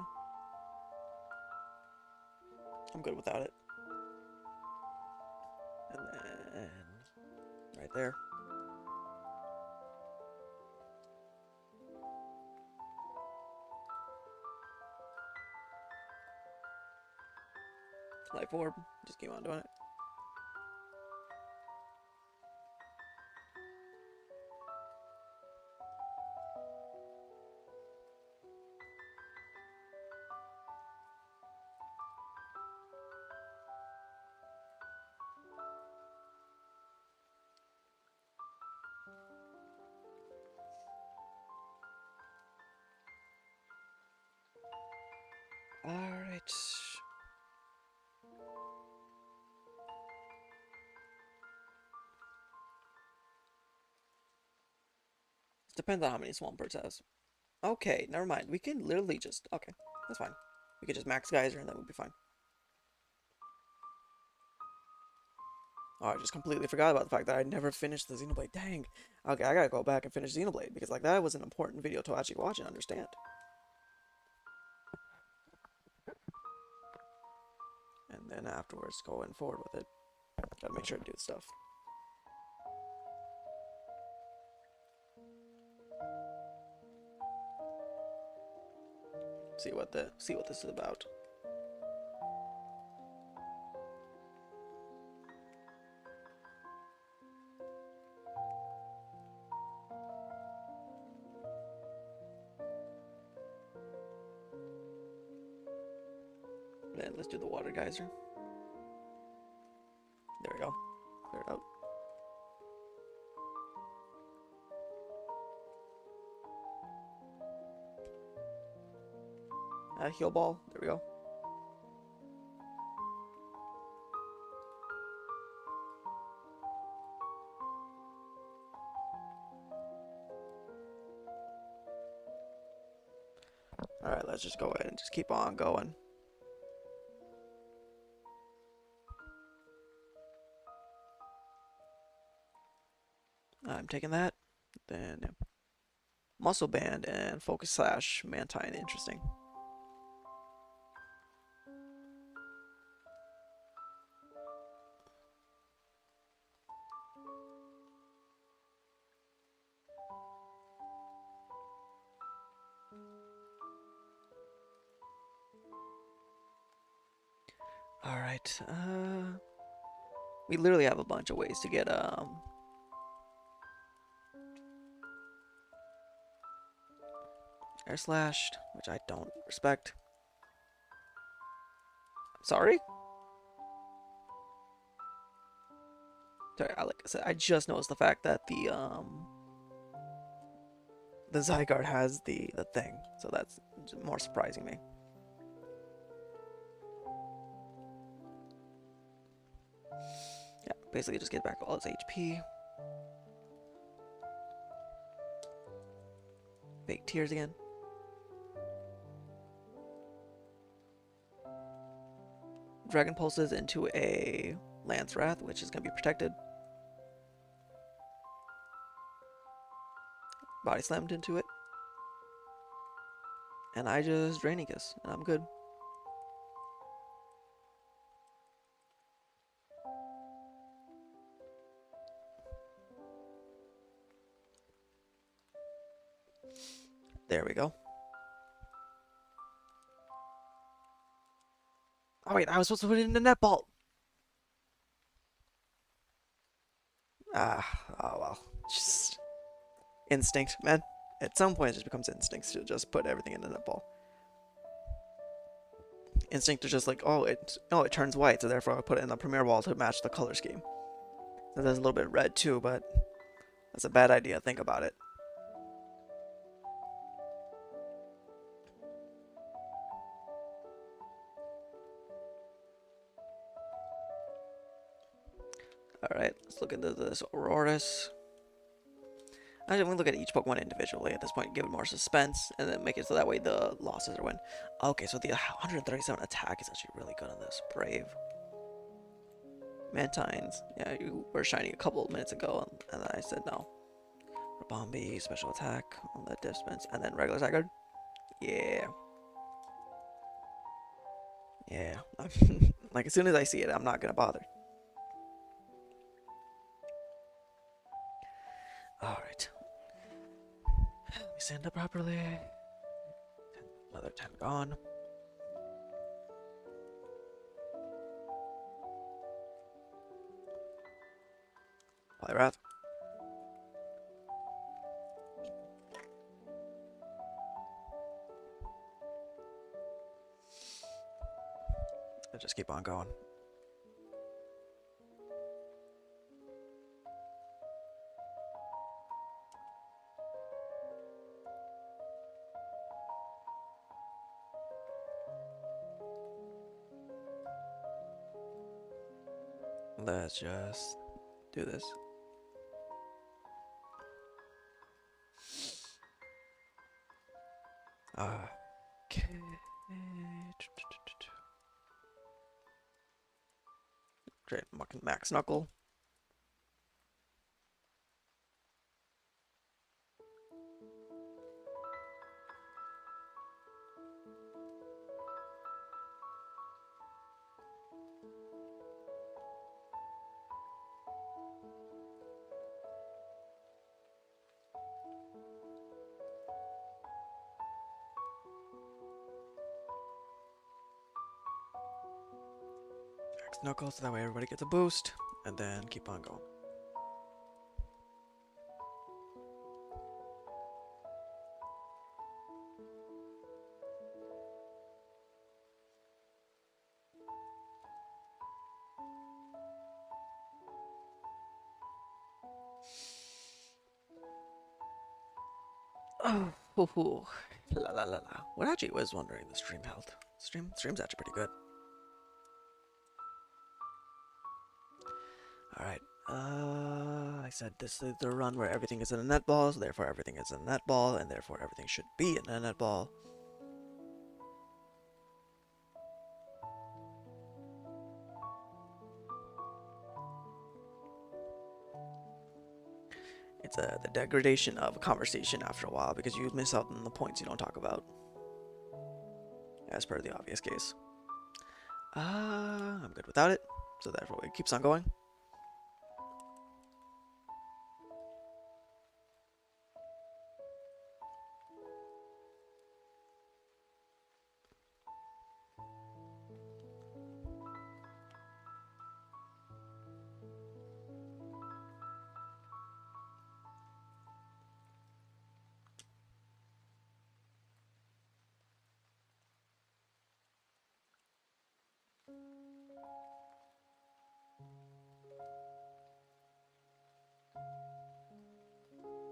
I'm good without it. And then right there. Life Orb. Just keep on doing it. Alright. Depends on how many Swampert has. Okay, never mind. We can literally just... Okay, that's fine. We could just max Geyser and then we'll be fine. Oh, I just completely forgot about the fact that I never finished the Xenoblade. Dang. Okay, I gotta go back and finish Xenoblade because like that was an important video to actually watch and understand. And then afterwards, going forward with it. Gotta make sure to do the stuff. See what this is about. Then let's do the water geyser. There we go. Clear it out. Heal ball. There we go. Alright, let's just go ahead and just keep on going. I'm taking that. Then yeah. Muscle Band and Focus Slash Mantine. Interesting. Alright, we literally have a bunch of ways to get, air slashed, which I don't respect. Sorry? Sorry, like I said, I just noticed the fact that the Zygarde has the thing, so that's more surprising me. Yeah, basically just get back all his HP. Fake tears again. Dragon Pulses into a Lance Wrath, which is going to be protected. Body Slammed into it. And I just Drainicus, and I'm good. There we go. Oh wait, I was supposed to put it in the netball! Oh well. Just instinct, man. At some point it just becomes instinct to just put everything in the netball. Instinct is just like, oh, it turns white, so therefore I put it in the Premier Ball to match the color scheme. So there's a little bit of red too, but that's a bad idea, think about it. Alright, let's look into this Aurorus. Actually, I'm going to look at each Pokemon individually at this point, give it more suspense, and then make it so that way the losses are win. Okay, so the 137 attack is actually really good on this. Brave. Mantines. Yeah, you were shiny a couple of minutes ago, and then I said no. Rabombi, special attack, on the dispense, and then regular Zygarde. Yeah. Yeah. Like, as soon as I see it, I'm not going to bother. Alright. We stand up properly. Another 10 gone. Poliwrath. Let's just keep on going. Let's just do this. Okay. Great, Max Knuckle. Knuckle, so that way everybody gets a boost, and then keep on going. Oh, la la la la. What actually was wondering the stream health? Stream's actually pretty good. Alright, I said this is the run where everything is in a netball, so therefore everything is in a netball, and therefore everything should be in a netball. It's the degradation of a conversation after a while because you miss out on the points you don't talk about. As per the obvious case. I'm good without it, so therefore it keeps on going.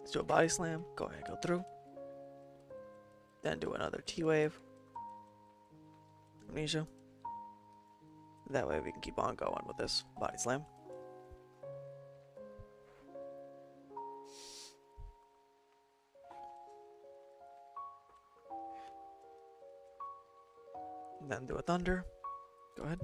Let's do a body slam. Go ahead, go through. Then do another T-wave. Amnesia. That way we can keep on going with this body slam. Then do a thunder. Go ahead.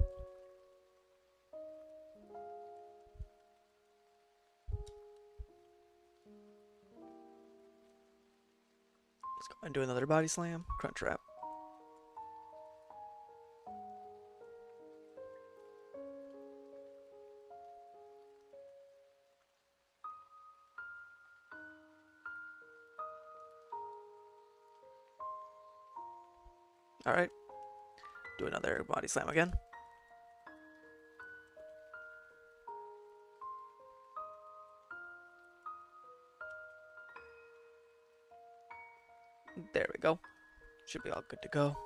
Let's go and do another body slam. Crunch wrap. Alright. Do another body slam again. There we go. Should be all good to go.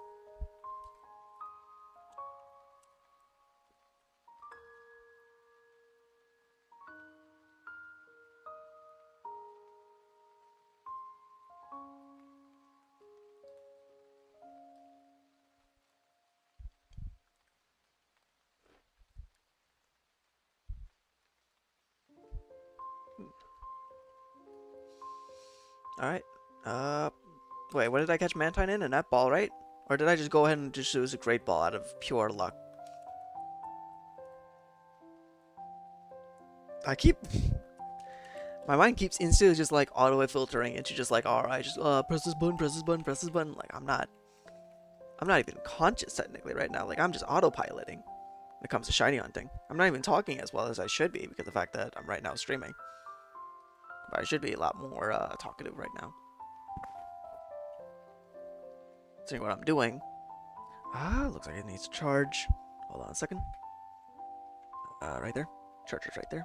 Alright. Wait, what did I catch Mantine in? A net ball, right? Or did I just go ahead and just use a great ball out of pure luck? My mind keeps instantly just like auto filtering into just like, alright, just press this button, press this button, press this button. Like I'm not even conscious technically right now. Like I'm just autopiloting when it comes to shiny hunting. I'm not even talking as well as I should be because of the fact that I'm right now streaming. But I should be a lot more talkative right now. Seeing what I'm doing. Looks like it needs to charge. Hold on a second. Right there. Charger's right there.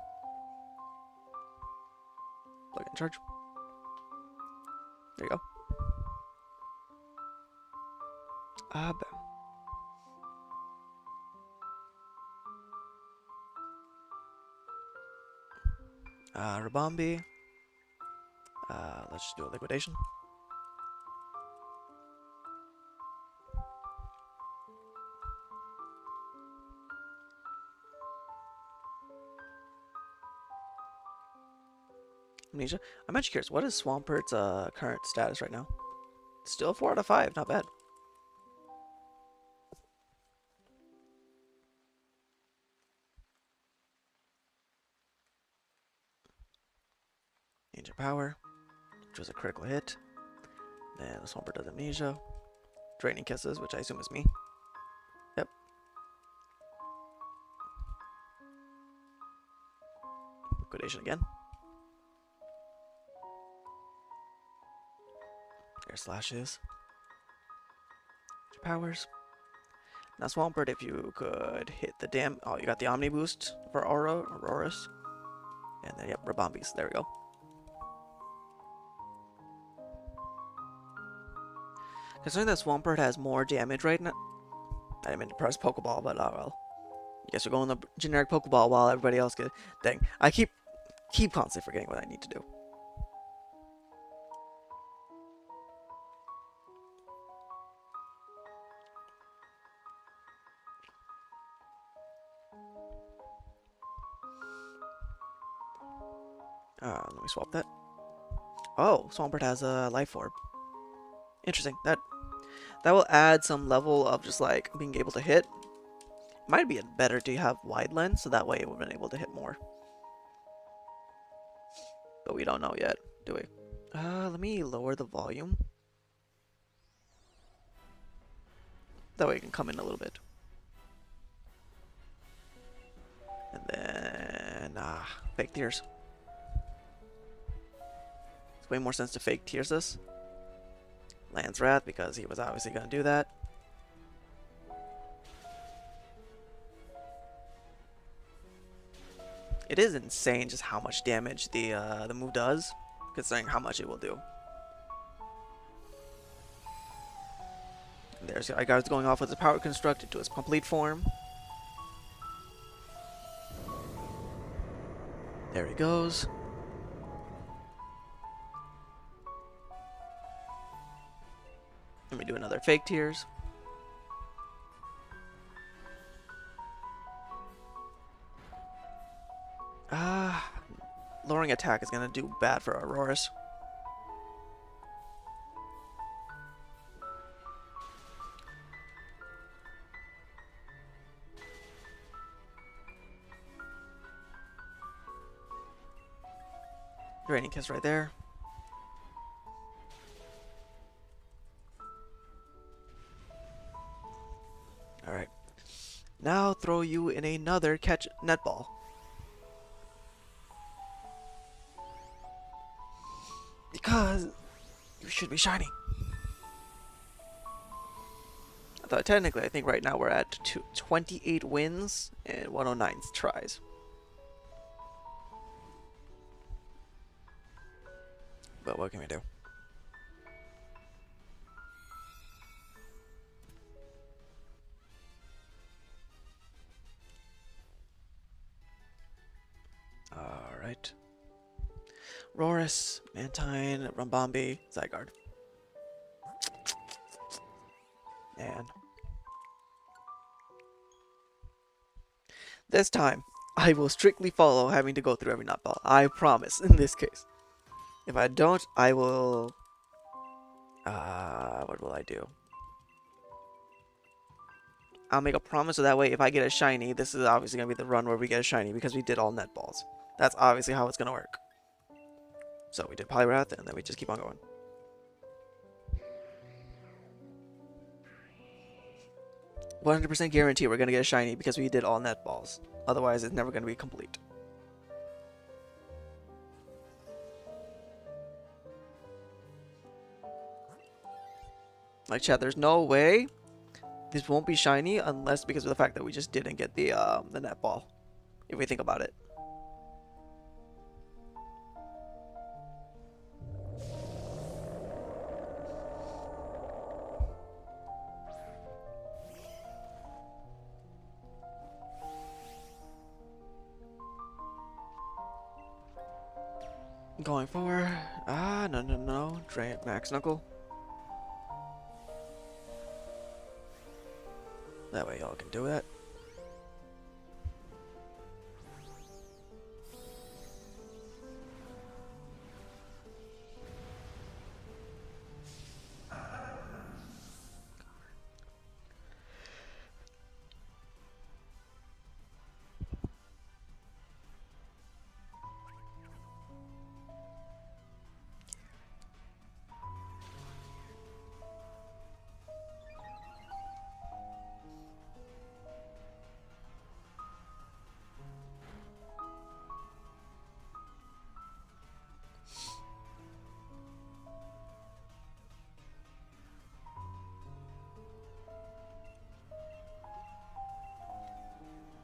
Plug in charge. There you go. Bam. Rabombi. Let's just do a liquidation. Amnesia. I'm actually curious, what is Swampert's current status right now? Still 4 out of 5, not bad. Ninja Power, which was a critical hit. Then the Swampert does Amnesia. Draining Kisses, which I assume is me. Yep. Liquidation again. Air Slashes. Powers. Now Swampert, if you could hit the oh, you got the Omni boost for Auroras. And then, yep, Rabombis. There we go. Considering that Swampert has more damage right now. I didn't mean to press Pokeball, but oh well. I guess we're going the generic Pokeball while everybody else gets. Dang. I keep constantly forgetting what I need to do. Let me swap that. Oh, Swampert has a Life Orb. Interesting. That will add some level of just like being able to hit. Might be better to have Wide Lens, so that way we've been able to hit more. But we don't know yet, do we? Let me lower the volume. That way it can come in a little bit. And then, fake tears. It's way more sense to fake tears this. Land's Wrath, because he was obviously going to do that. It is insane just how much damage the move does, considering how much it will do. And there's Zygarde going off with his power construct into its complete form. There he goes. Let me do another fake tears. Lowering attack is gonna do bad for Auroras. Draining Kiss right there. Alright. Now throw you in another catch netball. Because you should be shiny. I thought technically, I think right now we're at 28 wins and 109 tries. But what can we do? Alright. Roris, Mantine, Rumbombi, Zygarde. Man. This time, I will strictly follow having to go through every nutball. I promise, in this case. If I don't, I will... what will I do? I'll make a promise so that way if I get a shiny, this is obviously going to be the run where we get a shiny because we did all netballs. That's obviously how it's going to work. So we did Poliwrath, and then we just keep on going. %100% guarantee we're going to get a shiny because we did all netballs. Otherwise, it's never going to be complete. Like, chat, there's no way this won't be shiny unless because of the fact that we just didn't get the netball. If we think about it. Going for no. Max Knuckle. That way y'all can do that.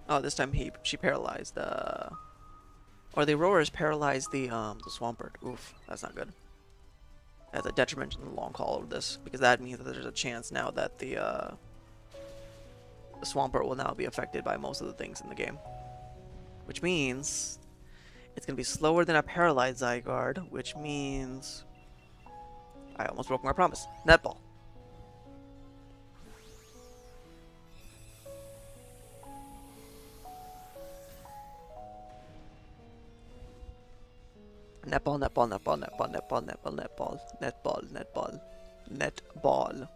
Oh, this time she paralyzed or the Aurorus paralyzed the Swampert. Oof, that's not good. That's a detriment in the long haul of this because that means that there's a chance now that the Swampert will now be affected by most of the things in the game, which means it's gonna be slower than a paralyzed Zygarde, which means I almost broke my promise. Netball. Netball, netball, netball, netball, netball, netball, netball, netball, netball,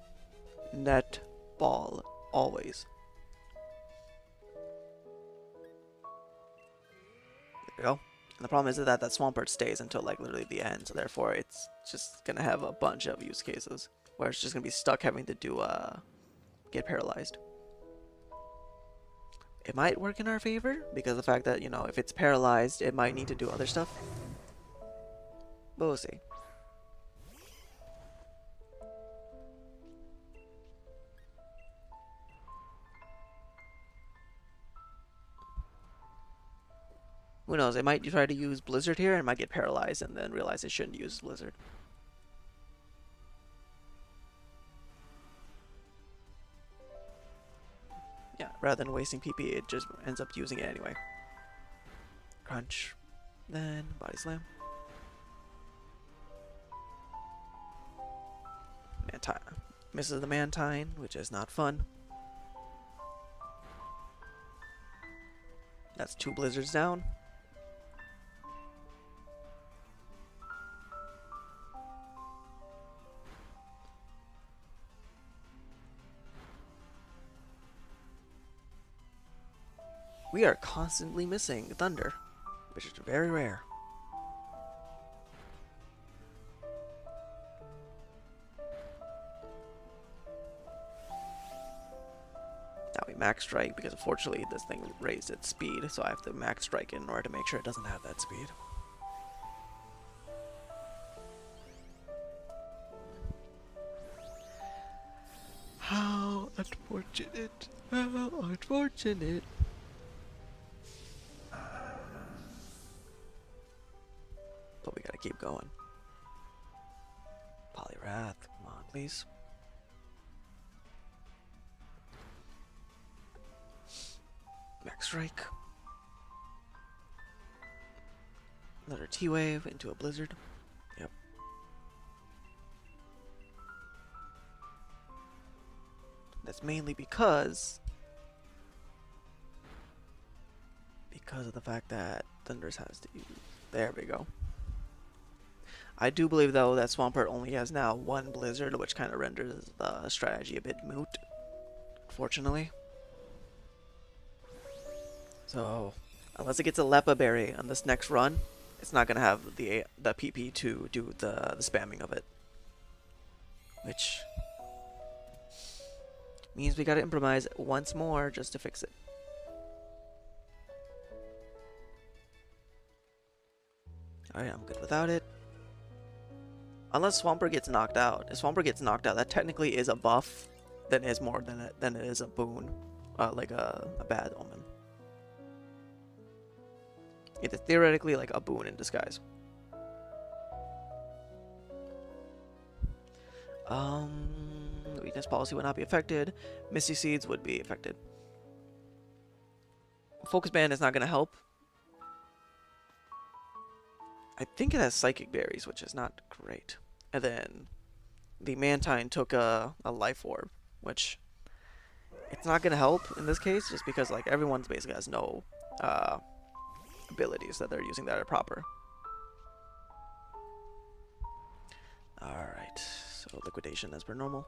netball, netball, always. There we go. And the problem is that Swampert stays until like literally the end, so therefore it's just gonna have a bunch of use cases where it's just gonna be stuck having to do get paralyzed. It might work in our favor because of the fact that, you know, if it's paralyzed, it might need to do other stuff. But we'll see. Who knows? It might try to use Blizzard here and might get paralyzed and then realize it shouldn't use Blizzard. Yeah, rather than wasting PP, it just ends up using it anyway. Crunch. Then Body Slam. Mantine. Misses the Mantine, which is not fun. That's 2 Blizzards down. We are constantly missing Thunder, which is very rare. Now we max strike because unfortunately this thing raised its speed, so I have to max strike in order to make sure it doesn't have that speed. How unfortunate! How unfortunate! But we gotta keep going. Polyrath, come on, please. Max strike. Another T-Wave into a Blizzard. Yep. That's mainly because of the fact that Thunders has to use. There we go. I do believe though that Swampert only has now 1 Blizzard, which kind of renders the strategy a bit moot, unfortunately. So, unless it gets a Lepa Berry on this next run, it's not gonna have the PP to do the spamming of it, which means we gotta improvise once more just to fix it. Alright, I'm good without it. Unless Swampert gets knocked out. If Swampert gets knocked out, that technically is a buff than is more than it is a boon, like a bad omen. It is theoretically like a boon in disguise. Weakness policy would not be affected. Misty Seeds would be affected. Focus Band is not going to help. I think it has Psychic Berries, which is not great. And then the Mantine took a Life Orb, which it's not going to help in this case, just because like everyone's basically has no abilities that they're using that are proper. Alright, so Liquidation as per normal.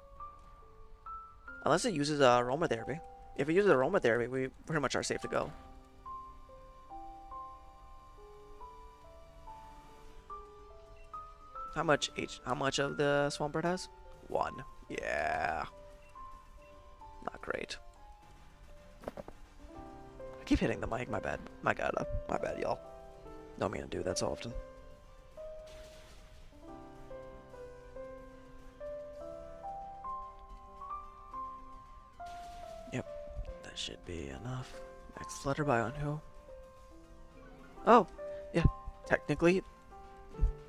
Unless it uses Aromatherapy. If it uses Aromatherapy, we pretty much are safe to go. How much of the Swampert has? 1. Yeah. Not great. I keep hitting the mic, my bad. My bad, y'all. Don't mean to do that so often. Yep, that should be enough. Max Flutterby on who? Oh, yeah, technically,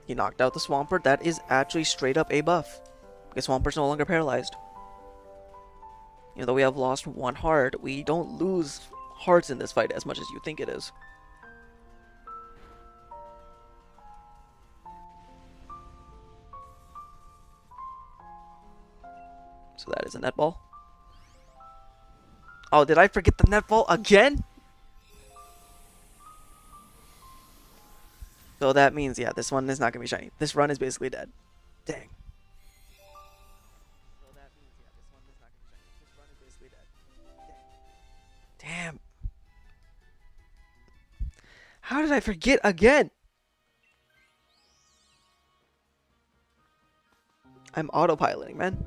he knocked out the Swampert. That is actually straight up a buff, because Swampert's no longer paralyzed. Even though we have lost 1 heart, we don't lose hearts in this fight as much as you think it is. So that is a netball. Oh, did I forget the netball again? So that means, yeah, this one is not going to be shiny. This run is basically dead. Dang. So that means, yeah, this one is not going to be shiny. This run is basically dead. Dang. Damn. How did I forget again? I'm autopiloting, man.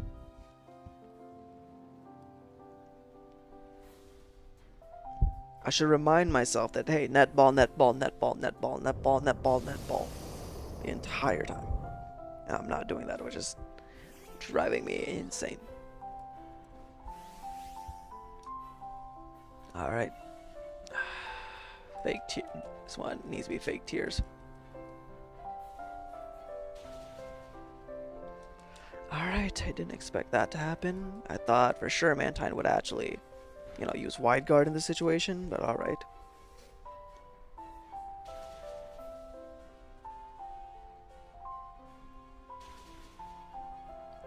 I should remind myself that, hey, netball, netball, netball, netball, netball, netball, netball. The entire time. And I'm not doing that, which is driving me insane. Alright. Fake tears. This one needs to be fake tears. Alright, I didn't expect that to happen. I thought for sure Mantine would actually, you know, use Zygarde in this situation, but alright.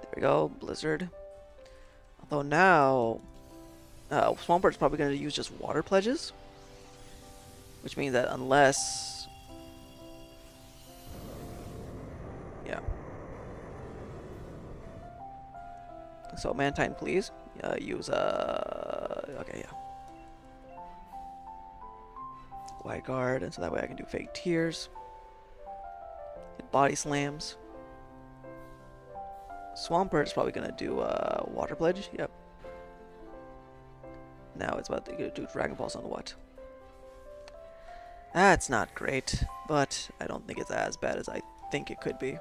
There we go, Blizzard. Although now, Swampert's probably going to use just Water Pledges. Which means that unless... Yeah. So Mantine, please. Use, okay, yeah. Zygarde, and so that way I can do fake tears. Get body slams. Swampert is probably gonna do Water Pledge. Yep. Now it's about to do Dragon Pulse on what? That's not great, but I don't think it's as bad as I think it could be.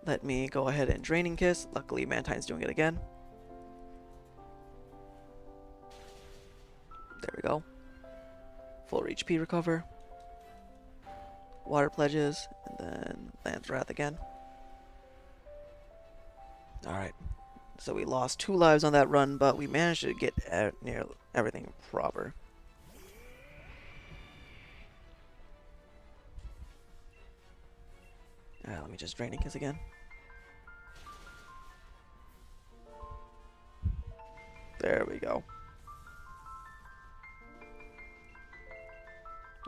Let me go ahead and Draining Kiss. Luckily, Mantine's doing it again. There we go. Full HP recover. Water Pledges, and then Lance Wrath again. Alright. So we lost 2 lives on that run, but we managed to get near everything proper. Let me just Draining Kiss again. There we go.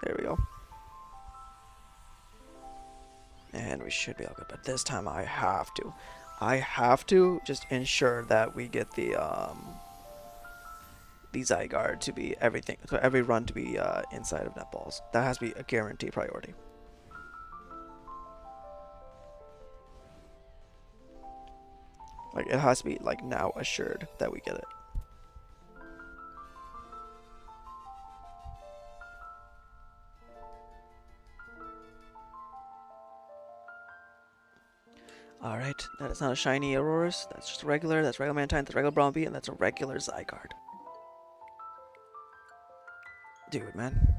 There we go. And we should be all good, but this time I have to just ensure that we get the Zygarde to be everything, so every run to be inside of netballs. That has to be a guaranteed priority. Like, it has to be, like, now assured that we get it. Alright, that is not a shiny Aurorus. That's just a regular. That's regular Mantine. That's regular Bromby. And that's a regular Zygarde. Dude, man.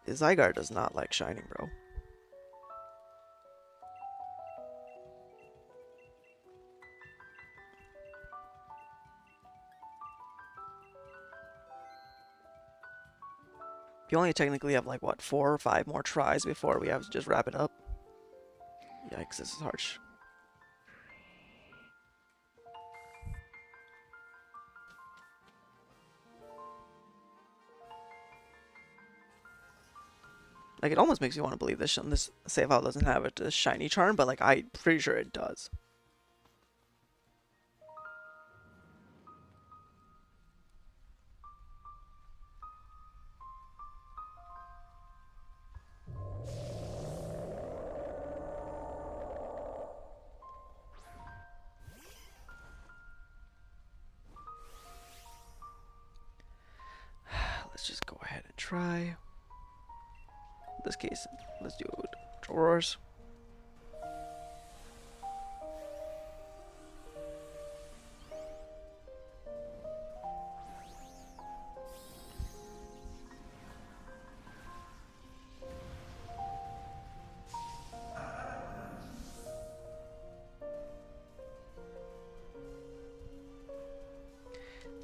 The Zygarde does not like shining, bro. You only technically have, like, what, 4 or 5 more tries before we have to just wrap it up. Yikes, this is harsh. Like, it almost makes me want to believe this save file doesn't have a shiny charm, but, like, I'm pretty sure it does. Let's just go ahead and try. In this case, let's do drawers.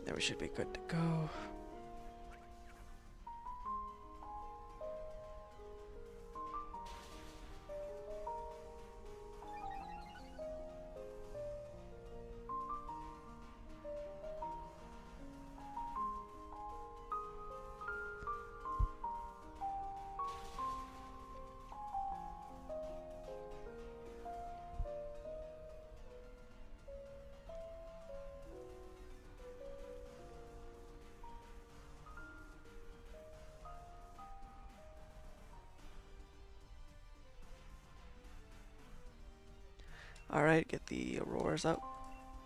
Then we should be good to go. Alright, get the Auroras up.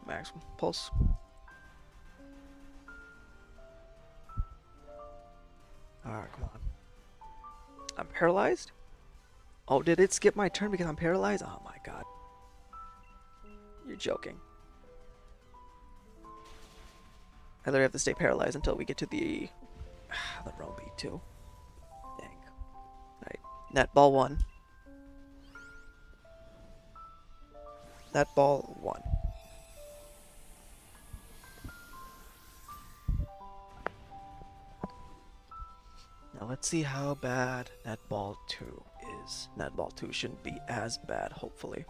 Max Pulse. Alright, come on. I'm paralyzed? Oh, did it skip my turn because I'm paralyzed? Oh my god. You're joking. I literally have to stay paralyzed until we get to the roam beat too. Dang. Alright. Net ball 1. Net ball 1. Now let's see how bad netball 2 is. Netball 2 shouldn't be as bad, hopefully.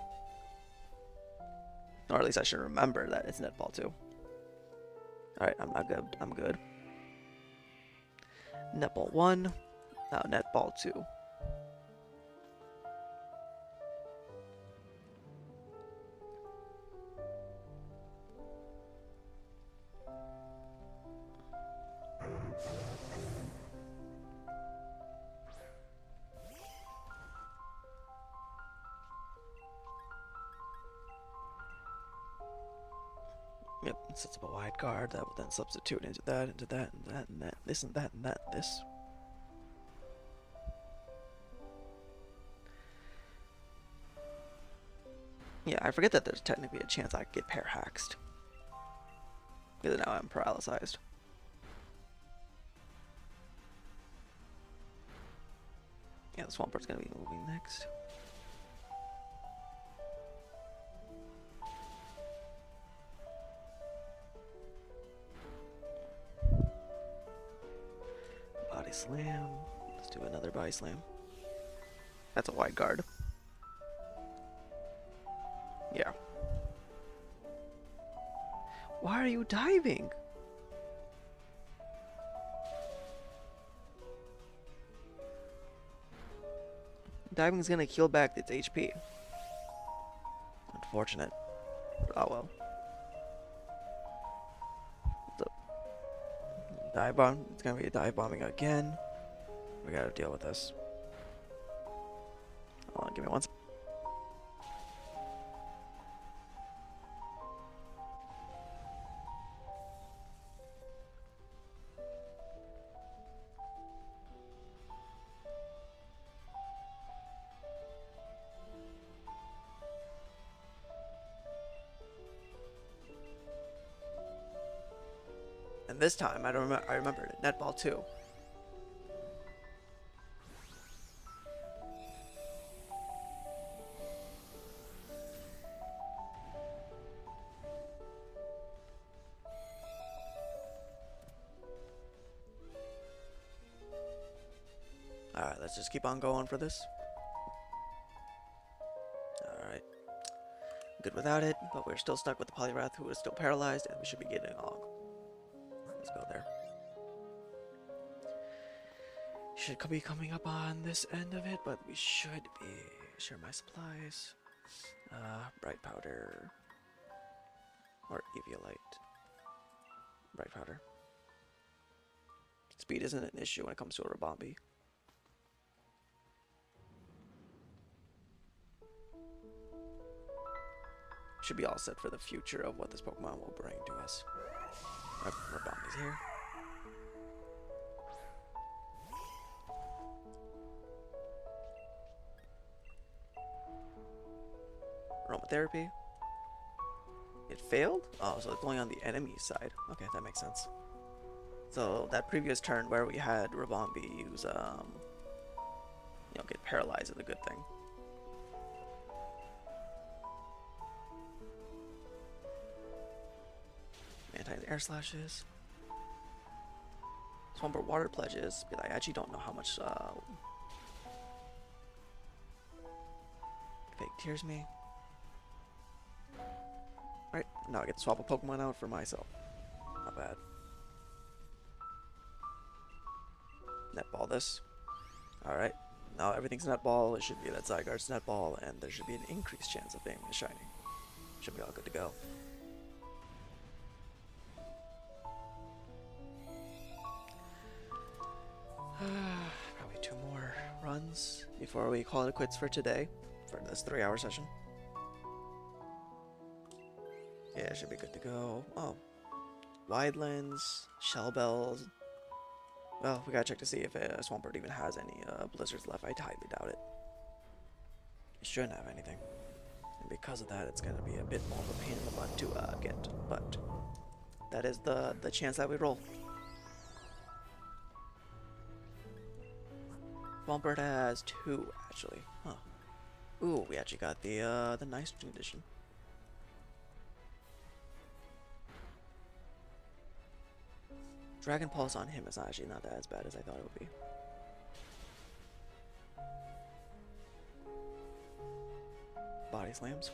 Or at least I should remember that it's netball 2. Alright, I'm not good. I'm good. Netball 1. Now netball 2. Yep, it sets up a wide guard that will then substitute into that, and that, and that, this, and that, and that, and this. Yeah, I forget that there's technically a chance I could get parahaxed. Because now I'm paralyzed. Yeah, the Swamper's gonna be moving next. Body slam. Let's do another body slam. That's a wide guard. Yeah. Why are you diving? Diving's gonna heal back its HP. Unfortunate. But oh well. Dive bomb. It's gonna be a dive bombing again. We gotta deal with this. Hold on, give me one second. And this time, I remembered it. Netball 2. Alright, let's just keep on going for this. Alright. Good without it, but we're still stuck with the Polyrath, who is still paralyzed, and we should be getting along. Let's go there. Should be coming up on this end of it, but we should be. Share my supplies. Bright powder. Or Eviolite. Bright powder. Speed isn't an issue when it comes to a Rabombi. Should be all set for the future of what this Pokemon will bring to us. Rabombi's here. Aromatherapy. It failed? Oh, so it's only on the enemy side. Okay, that makes sense. So that previous turn where we had Rabombi use, get paralyzed is a good thing. Anti-air slashes. Swamper water pledges, but I actually don't know how much fake tears me. Right, now I get to swap a Pokemon out for myself. Not bad. Netball this. Alright, now everything's netball. It should be that Zygarde's netball, and there should be an increased chance of being a shiny. Should be all good to go. Probably 2 more runs before we call it quits for today, for this 3-hour session. yeah, should be good to go. Oh, Widelands, Shell Bells. Well, we gotta check to see if Swampert even has any blizzards left. I highly doubt it. It shouldn't have anything. And because of that, it's gonna be a bit more of a pain in the butt to get. But that is the chance that we roll. Swampert has 2, actually. Huh. Ooh, we actually got the nitrogen edition. Dragon Pulse on him is actually not as bad as I thought it would be. Body slams.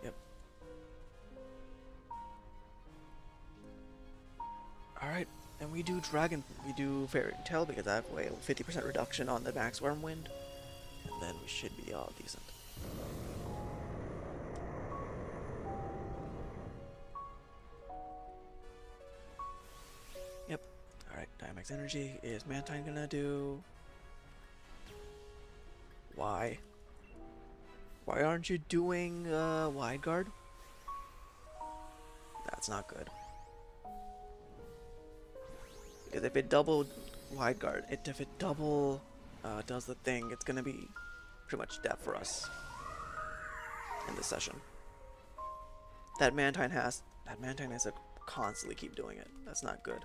Yep. Alright, and we do Fairy Tail because I have a 50% reduction on the max Worm Wind. And then we should be all decent. Yep. Alright, Dynamax Energy is Mantine gonna do? Why? Why aren't you doing Zygarde? That's not good. Because if it doubled Zygarde, if it double does the thing, it's gonna be pretty much death for us in this session. That Mantine has to constantly keep doing it. That's not good.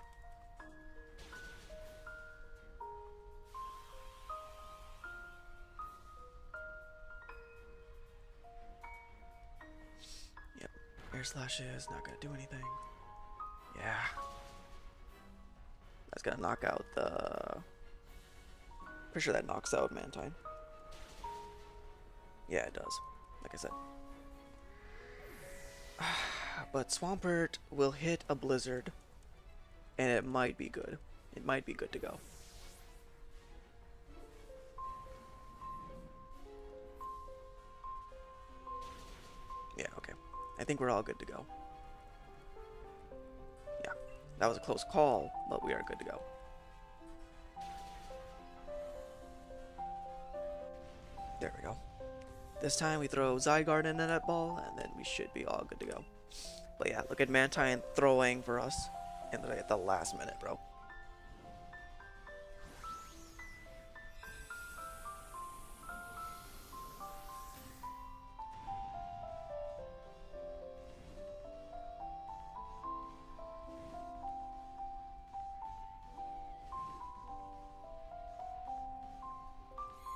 Yep. Air Slash is not gonna do anything. Yeah. That's gonna knock out the... Pretty sure that knocks out Mantine. Yeah, it does. Like I said. But Swampert will hit a Blizzard, and it might be good. It might be good to go. Yeah, okay. I think we're all good to go. Yeah, that was a close call, but we are good to go. There we go. This time we throw Zygarde in the net ball, and then we should be all good to go. But yeah, look at Mantine throwing for us at the last minute, bro.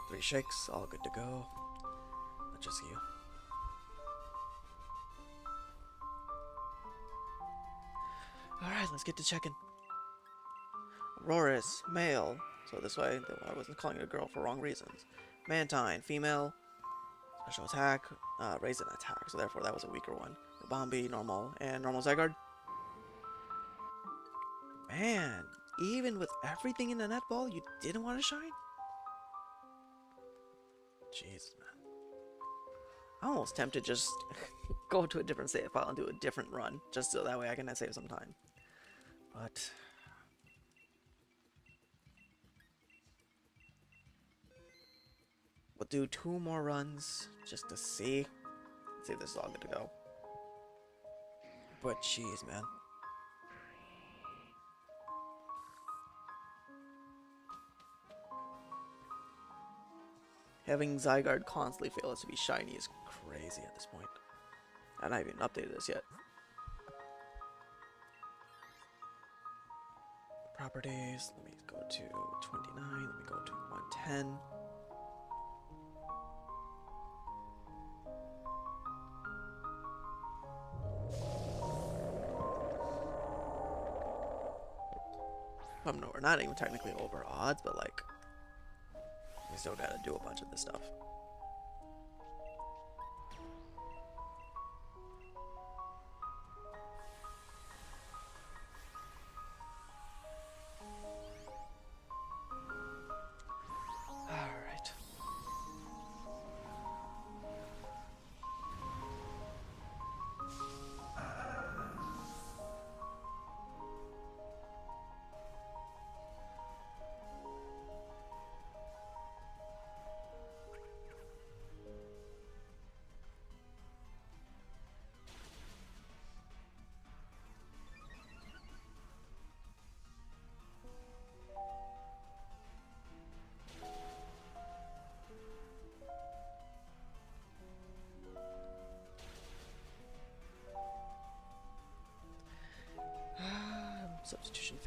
Three shakes, all good to go. Let's just heal. Alright, let's get to checking. Auroras, male. So this way, I wasn't calling it a girl for wrong reasons. Mantine, female. Special attack, raise an attack. So therefore, that was a weaker one. Bombi, normal, and normal Zygarde. Man, even with everything in the netball, you didn't want to shine? Jeez, man. I'm almost tempted to just go to a different save file and do a different run, just so that way I can save some time. But we'll do 2 more runs just to see if this is all good to go. But jeez, man. Having Zygarde constantly fail us to be shiny is crazy at this point. I've not even updated this yet. Properties, let me go to 29, let me go to 110. No, we're not even technically over odds, but like, we still gotta do a bunch of this stuff. Alright.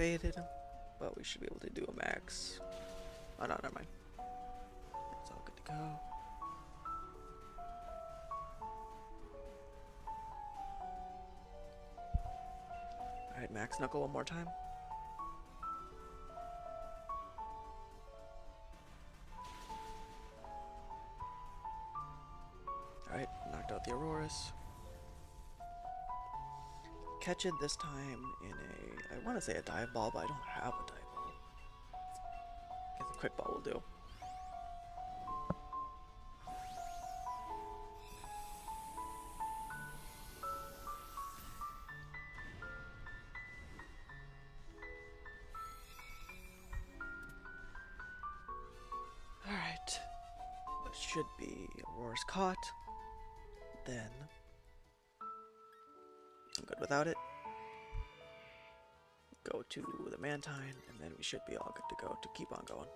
faded, but we should be able to do a max. Oh no, never mind. It's all good to go. Alright, max knuckle one more time. Alright, knocked out the Auroras. Catch it this time in a, I want to say a dive ball, but I don't have a dive ball. I guess a quick ball will do. Alright. It should be Aurora's caught. Then I'm good without it. Go to the Mantine, and then we should be all good to go to keep on going.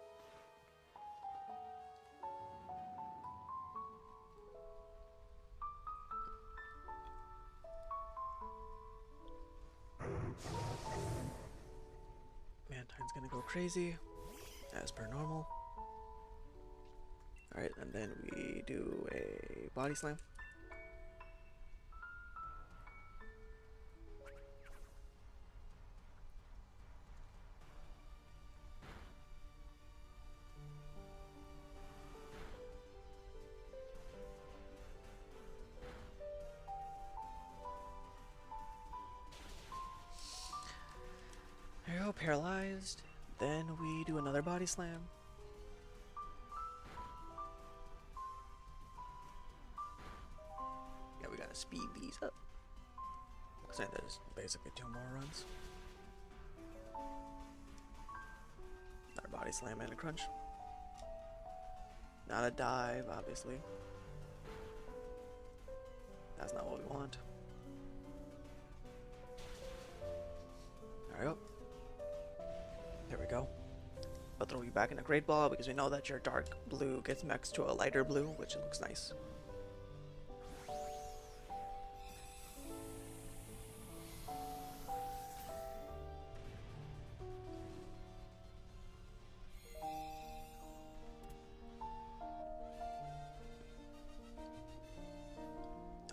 Mantine's gonna go crazy, as per normal. Alright, and then we do a body slam. There you go, paralyzed. Then we do another body slam. Yeah, we gotta speed these up. Looks like there's basically 2 more runs. Another body slam and a crunch. Not a dive, obviously. That's not what we want. There we go. There we go. I'll throw you back in a Great Ball because we know that your dark blue gets mixed to a lighter blue, which looks nice.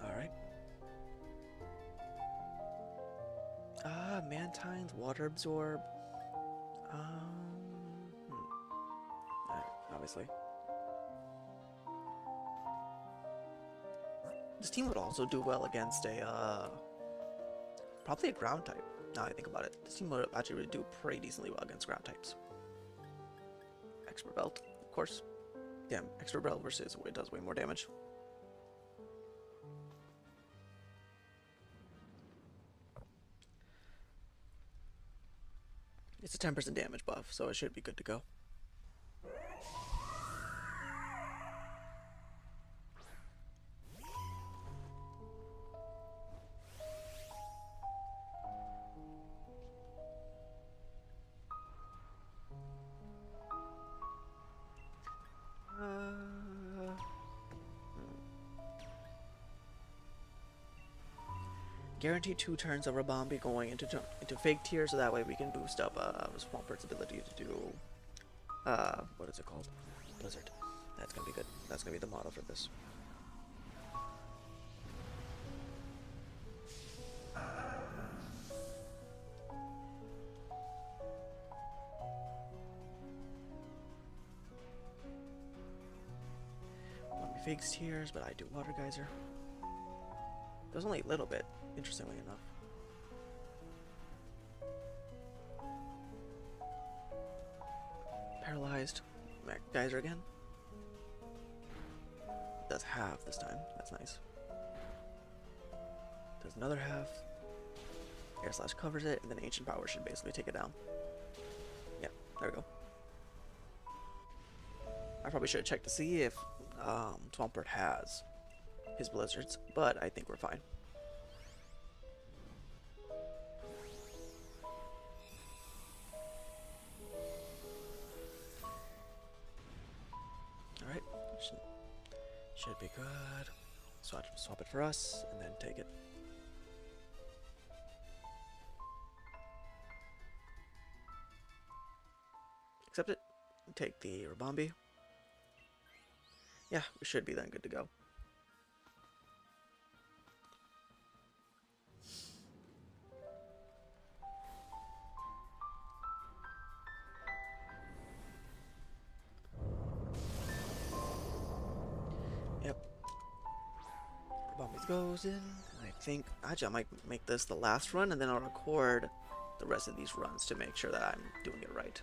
Alright. Mantine's Water Absorb. Obviously. This team would also do well against a, probably a ground type, now I think about it. This team would actually really do pretty decently well against ground types. Expert Belt, of course. Damn, Expert Belt versus it does way more damage. It's a 10% damage buff, so it should be good to go. Guaranteed 2 turns of Rabambi going into fake tier, so that way we can boost up Swampert's ability to do what is it called? Blizzard. That's gonna be good. That's gonna be the model for this. Fakes tiers, but I do Water Geyser. There's only a little bit, interestingly enough. Paralyzed. Geyser again. Does half this time. That's nice. Does another half. Air Slash covers it, and then Ancient Power should basically take it down. Yeah, there we go. I probably should have checked to see if Swampert has his blizzards, but I think we're fine. Alright, should be good. Swap it for us, and then take it. Accept it. Take the Rabombi. Yeah, we should be then good to go. Yep. Rabombi goes in. I think actually I might make this the last run, and then I'll record the rest of these runs to make sure that I'm doing it right.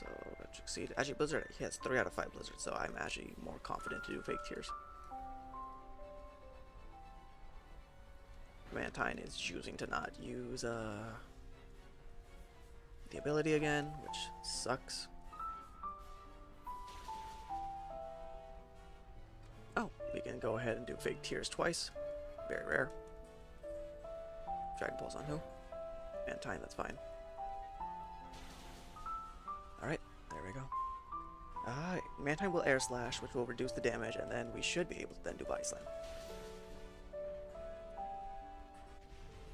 So, succeed. Actually, Blizzard, he has 3 out of 5 Blizzards, so I'm actually more confident to do fake tears. Mantine is choosing to not use the ability again, which sucks. Oh, we can go ahead and do fake tears twice. Very rare. Dragon Pulse on who? Mantine, that's fine. Alright, there we go. Mantine will Air Slash, which will reduce the damage, and then we should be able to then do Body Slam.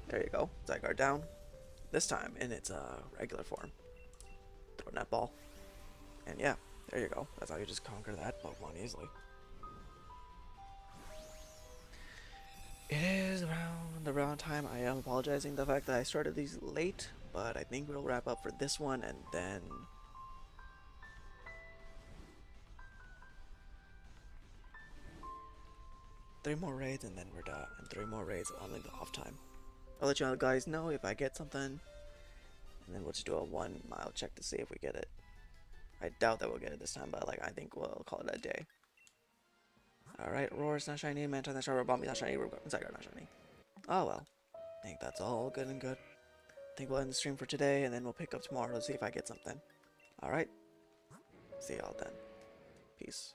There you go. Zygarde down. This time in its regular form. Throw that ball. And yeah, there you go. That's how you just conquer that Pokemon easily. It is around time. I am apologizing the fact that I started these late, but I think we'll wrap up for this one, and then 3 more raids, and then we're done. And 3 more raids on the off time. I'll let you guys know if I get something, and then we'll just do a 1 mile check to see if we get it. I doubt that we'll get it this time, but like I think we'll call it a day. Alright, Roar's not shiny, Mantine not shiny, Rabombi not shiny, Zygarde not shiny. Oh well. I think that's all good and good. I think we'll end the stream for today, and then we'll pick up tomorrow to see if I get something. Alright. See y'all then. Peace.